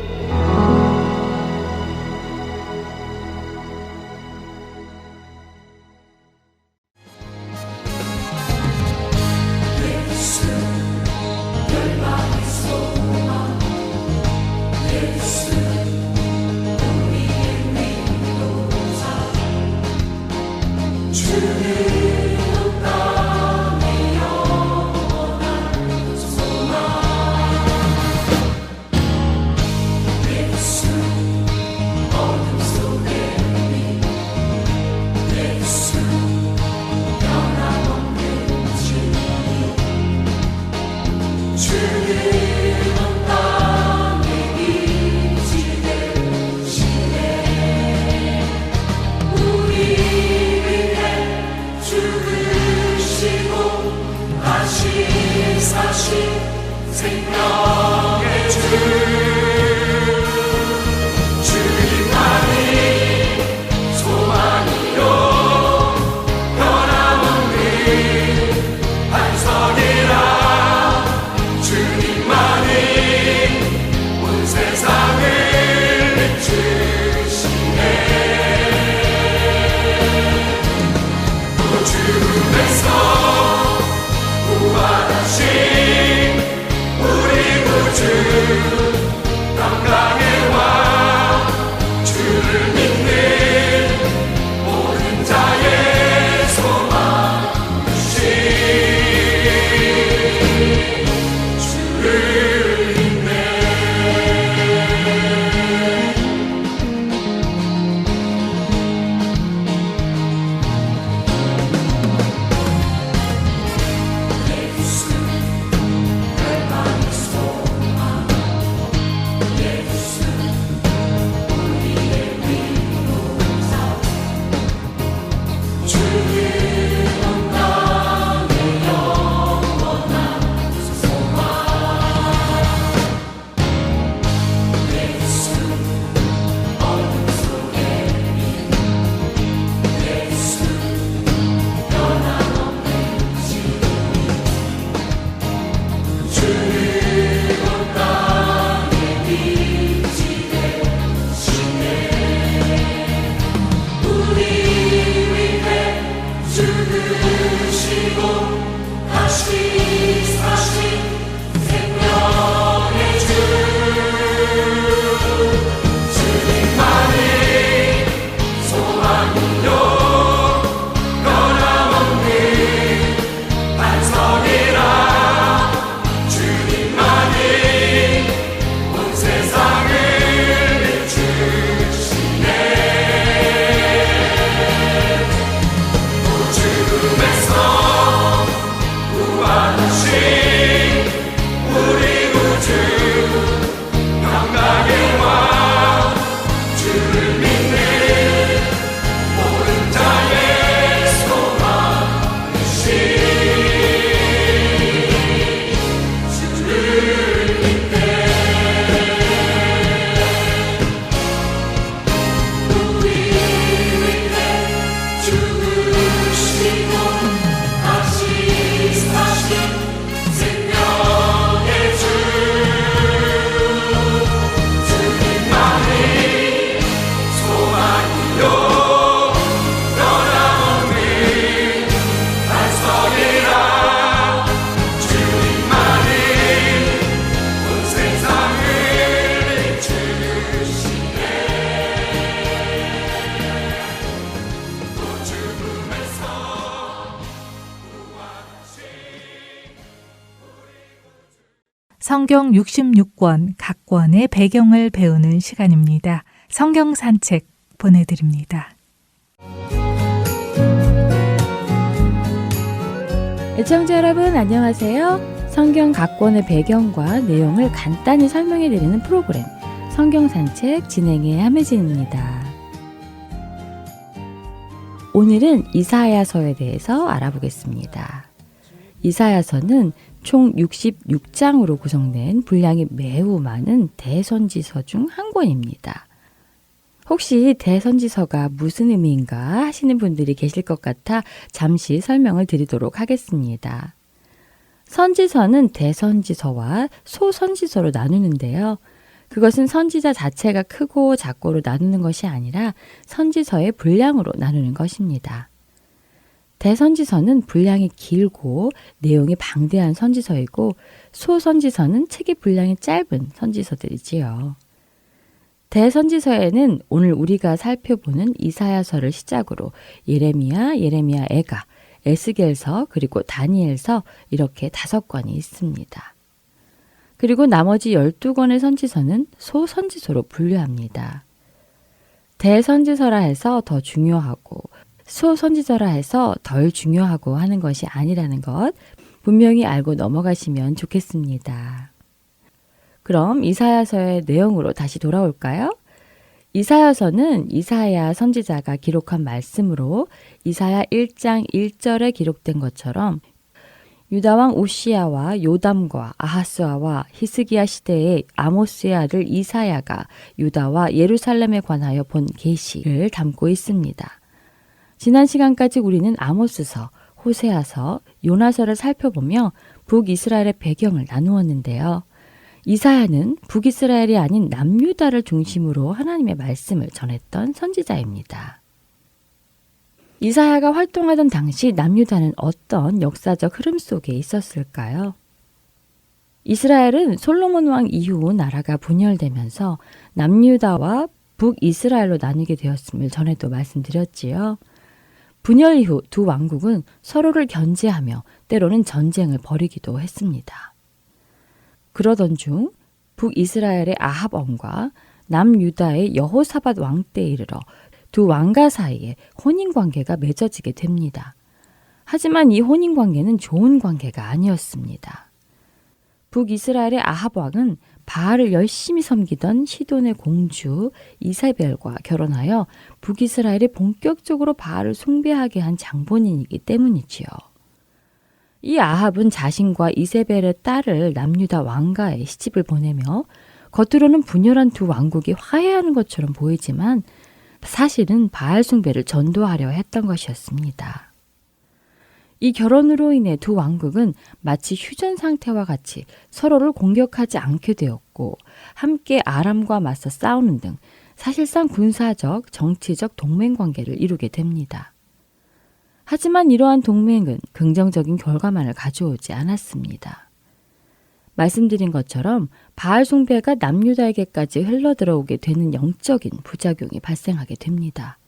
성경 66권 각 권의 배경을 배우는 시간입니다. 성경 산책 보내드립니다. 애청자 여러분 안녕하세요. 성경 각 권의 배경과 내용을 간단히 설명해 드리는 프로그램 성경 산책 진행의 함혜진입니다. 오늘은 이사야서에 대해서 알아보겠습니다. 이사야서는 총 66장으로 구성된 분량이 매우 많은 대선지서 중 한 권입니다. 혹시 대선지서가 무슨 의미인가 하시는 분들이 계실 것 같아 잠시 설명을 드리도록 하겠습니다. 선지서는 대선지서와 소선지서로 나누는데요. 그것은 선지자 자체가 크고 작고로 나누는 것이 아니라 선지서의 분량으로 나누는 것입니다. 대선지서는 분량이 길고 내용이 방대한 선지서이고 소선지서는 책의 분량이 짧은 선지서들이지요. 대선지서에는 오늘 우리가 살펴보는 이사야서를 시작으로 예레미야, 애가, 에스겔서 그리고 다니엘서 이렇게 5권이 있습니다. 그리고 나머지 12권의 선지서는 소선지서로 분류합니다. 대선지서라 해서 더 중요하고 소선지서라 해서 덜 중요하고 하는 것이 아니라는 것 분명히 알고 넘어가시면 좋겠습니다. 그럼 이사야서의 내용으로 다시 돌아올까요? 이사야서는 이사야 선지자가 기록한 말씀으로 이사야 1장 1절에 기록된 것처럼 유다왕 우시야와 요담과 아하스아와 히스기야 시대의 아모스의 아들 이사야가 유다와 예루살렘에 관하여 본 계시를 담고 있습니다. 지난 시간까지 우리는 아모스서, 호세아서, 요나서를 살펴보며 북이스라엘의 배경을 나누었는데요. 이사야는 북이스라엘이 아닌 남유다를 중심으로 하나님의 말씀을 전했던 선지자입니다. 이사야가 활동하던 당시 남유다는 어떤 역사적 흐름 속에 있었을까요? 이스라엘은 솔로몬 왕 이후 나라가 분열되면서 남유다와 북이스라엘로 나뉘게 되었음을 전에도 말씀드렸지요. 분열 이후 두 왕국은 서로를 견제하며 때로는 전쟁을 벌이기도 했습니다. 그러던 중 북이스라엘의 아합 왕과 남유다의 여호사밧 왕 때에 이르러 두 왕가 사이에 혼인관계가 맺어지게 됩니다. 하지만 이 혼인관계는 좋은 관계가 아니었습니다. 북이스라엘의 아합 왕은 바알을 열심히 섬기던 시돈의 공주 이세벨과 결혼하여 북이스라엘이 본격적으로 바알을 숭배하게 한 장본인이기 때문이지요. 이 아합은 자신과 이세벨의 딸을 남유다 왕가에 시집을 보내며 겉으로는 분열한 두 왕국이 화해하는 것처럼 보이지만 사실은 바알 숭배를 전도하려 했던 것이었습니다. 이 결혼으로 인해 두 왕국은 마치 휴전 상태와 같이 서로를 공격하지 않게 되었고 함께 아람과 맞서 싸우는 등 사실상 군사적, 정치적 동맹 관계를 이루게 됩니다. 하지만 이러한 동맹은 긍정적인 결과만을 가져오지 않았습니다. 말씀드린 것처럼 바알 숭배가 남유다에게까지 흘러들어오게 되는 영적인 부작용이 발생하게 됩니다.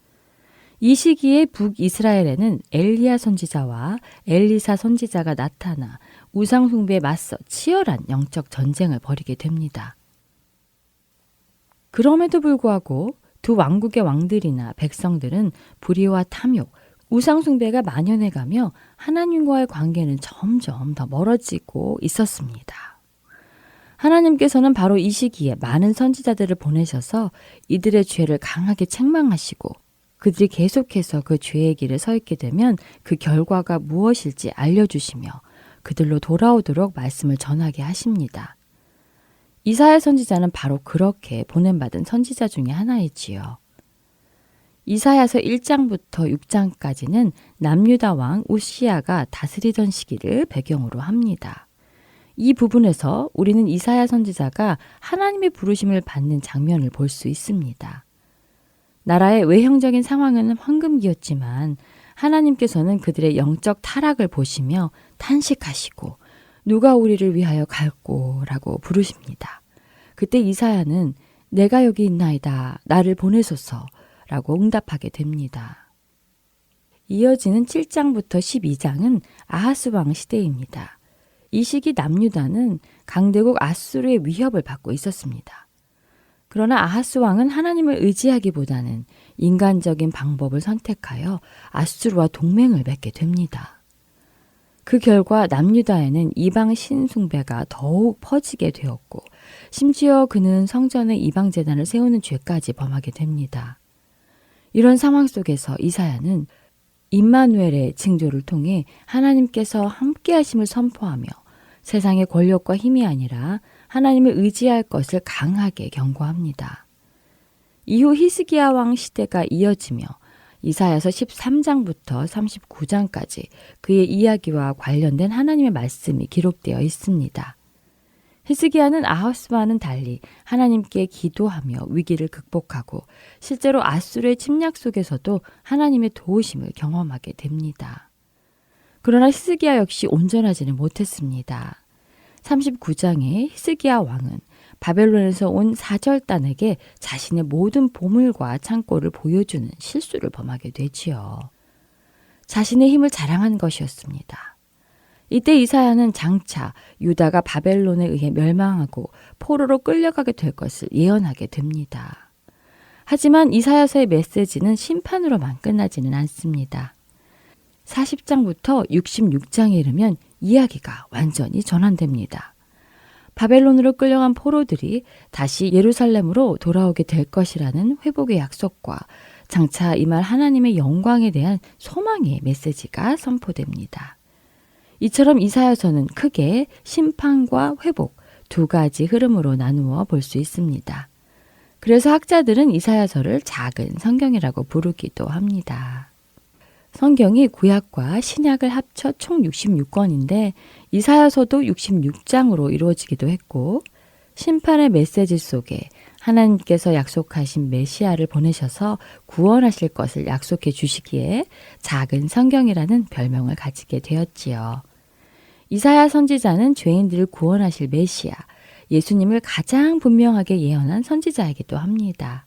이 시기에 북이스라엘에는 엘리야 선지자와 엘리사 선지자가 나타나 우상 숭배에 맞서 치열한 영적 전쟁을 벌이게 됩니다. 그럼에도 불구하고 두 왕국의 왕들이나 백성들은 불의와 탐욕, 우상 숭배가 만연해가며 하나님과의 관계는 점점 더 멀어지고 있었습니다. 하나님께서는 바로 이 시기에 많은 선지자들을 보내셔서 이들의 죄를 강하게 책망하시고 그들이 계속해서 그 죄의 길에 서 있게 되면 그 결과가 무엇일지 알려주시며 그들로 돌아오도록 말씀을 전하게 하십니다. 이사야 선지자는 바로 그렇게 보냄받은 선지자 중에 하나이지요. 이사야서 1장부터 6장까지는 남유다 왕 우시야가 다스리던 시기를 배경으로 합니다. 이 부분에서 우리는 이사야 선지자가 하나님의 부르심을 받는 장면을 볼 수 있습니다. 나라의 외형적인 상황은 황금기였지만 하나님께서는 그들의 영적 타락을 보시며 탄식하시고 누가 우리를 위하여 갈꼬라고 부르십니다. 그때 이사야는 내가 여기 있나이다 나를 보내소서 라고 응답하게 됩니다. 이어지는 7장부터 12장은 아하스 왕 시대입니다. 이 시기 남유다는 강대국 아수르의 위협을 받고 있었습니다. 그러나 아하스 왕은 하나님을 의지하기보다는 인간적인 방법을 선택하여 아수르와 동맹을 맺게 됩니다. 그 결과 남유다에는 이방 신숭배가 더욱 퍼지게 되었고 심지어 그는 성전에 이방 제단을 세우는 죄까지 범하게 됩니다. 이런 상황 속에서 이사야는 임마누엘의 징조를 통해 하나님께서 함께 하심을 선포하며 세상의 권력과 힘이 아니라 하나님을 의지할 것을 강하게 경고합니다. 이후 히스기야 왕 시대가 이어지며 이사야서 13장부터 39장까지 그의 이야기와 관련된 하나님의 말씀이 기록되어 있습니다. 히스기야는 아하스와는 달리 하나님께 기도하며 위기를 극복하고 실제로 아수르의 침략 속에서도 하나님의 도우심을 경험하게 됩니다. 그러나 히스기야 역시 온전하지는 못했습니다. 39장에 히스기야 왕은 바벨론에서 온 사절단에게 자신의 모든 보물과 창고를 보여주는 실수를 범하게 되지요. 자신의 힘을 자랑한 것이었습니다. 이때 이사야는 장차 유다가 바벨론에 의해 멸망하고 포로로 끌려가게 될 것을 예언하게 됩니다. 하지만 이사야서의 메시지는 심판으로만 끝나지는 않습니다. 40장부터 66장에 이르면 이야기가 완전히 전환됩니다. 바벨론으로 끌려간 포로들이 다시 예루살렘으로 돌아오게 될 것이라는 회복의 약속과 장차 임할 하나님의 영광에 대한 소망의 메시지가 선포됩니다. 이처럼 이사야서는 크게 심판과 회복 두 가지 흐름으로 나누어 볼 수 있습니다. 그래서 학자들은 이사야서를 작은 성경이라고 부르기도 합니다. 성경이 구약과 신약을 합쳐 총 66권인데 이사야서도 66장으로 이루어지기도 했고 심판의 메시지 속에 하나님께서 약속하신 메시아를 보내셔서 구원하실 것을 약속해 주시기에 작은 성경이라는 별명을 가지게 되었지요. 이사야 선지자는 죄인들을 구원하실 메시아, 예수님을 가장 분명하게 예언한 선지자이기도 합니다.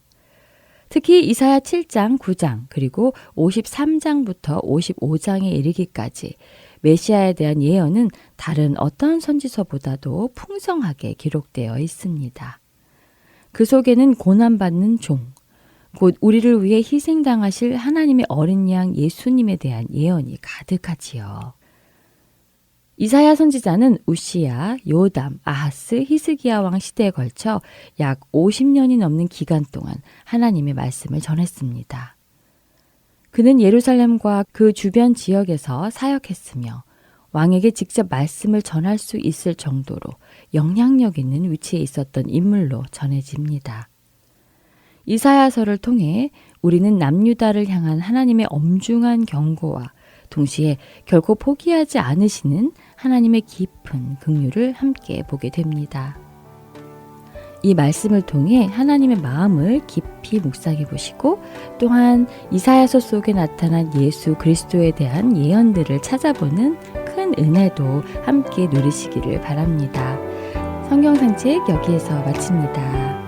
특히 이사야 7장, 9장, 그리고 53장부터 55장에 이르기까지 메시아에 대한 예언은 다른 어떤 선지서보다도 풍성하게 기록되어 있습니다. 그 속에는 고난받는 종, 곧 우리를 위해 희생당하실 하나님의 어린 양 예수님에 대한 예언이 가득하지요. 이사야 선지자는 우시야, 요담, 아하스, 히스기야 왕 시대에 걸쳐 약 50년이 넘는 기간 동안 하나님의 말씀을 전했습니다. 그는 예루살렘과 그 주변 지역에서 사역했으며 왕에게 직접 말씀을 전할 수 있을 정도로 영향력 있는 위치에 있었던 인물로 전해집니다. 이사야서를 통해 우리는 남유다를 향한 하나님의 엄중한 경고와 동시에 결코 포기하지 않으시는 하나님의 깊은 긍휼을 함께 보게 됩니다. 이 말씀을 통해 하나님의 마음을 깊이 묵상해 보시고 또한 이사야서 속에 나타난 예수 그리스도에 대한 예언들을 찾아보는 큰 은혜도 함께 누리시기를 바랍니다. 성경 산책 여기에서 마칩니다.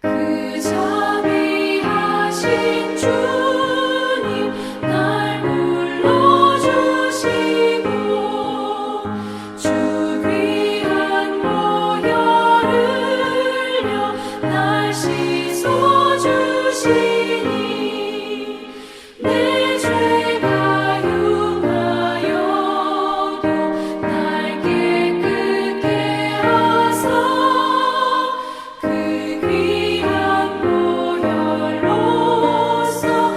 그 자비하신 주님 날 불러주시고 주 귀한 보혈 흘려 날 씻어주시니 내 죄가 흉하여도 날 깨끗게 하사 그 귀한 보혈로서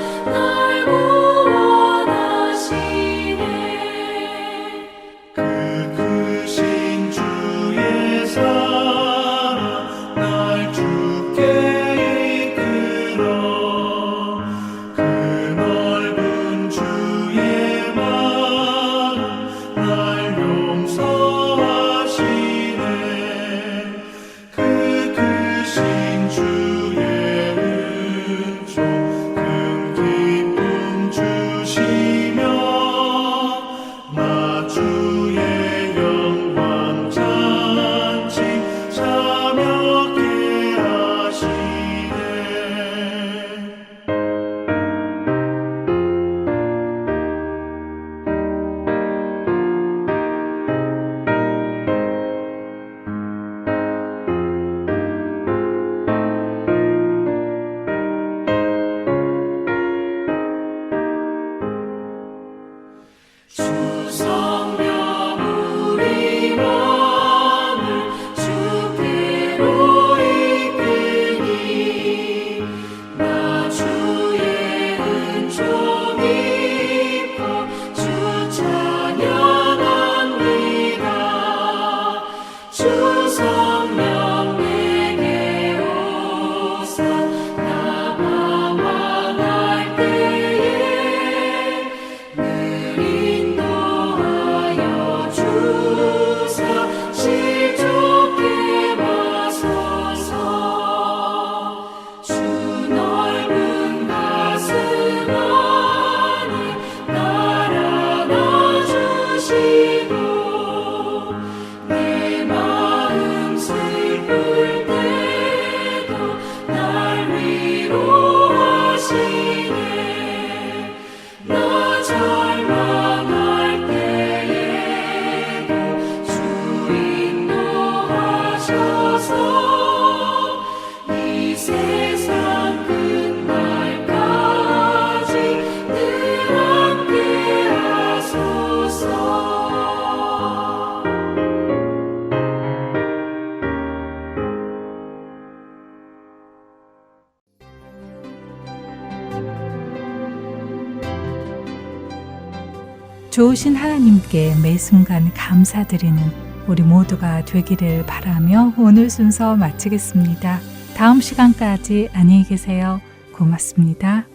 좋으신 하나님께 매 순간 감사드리는 우리 모두가 되기를 바라며 오늘 순서 마치겠습니다. 다음 시간까지 안녕히 계세요. 고맙습니다.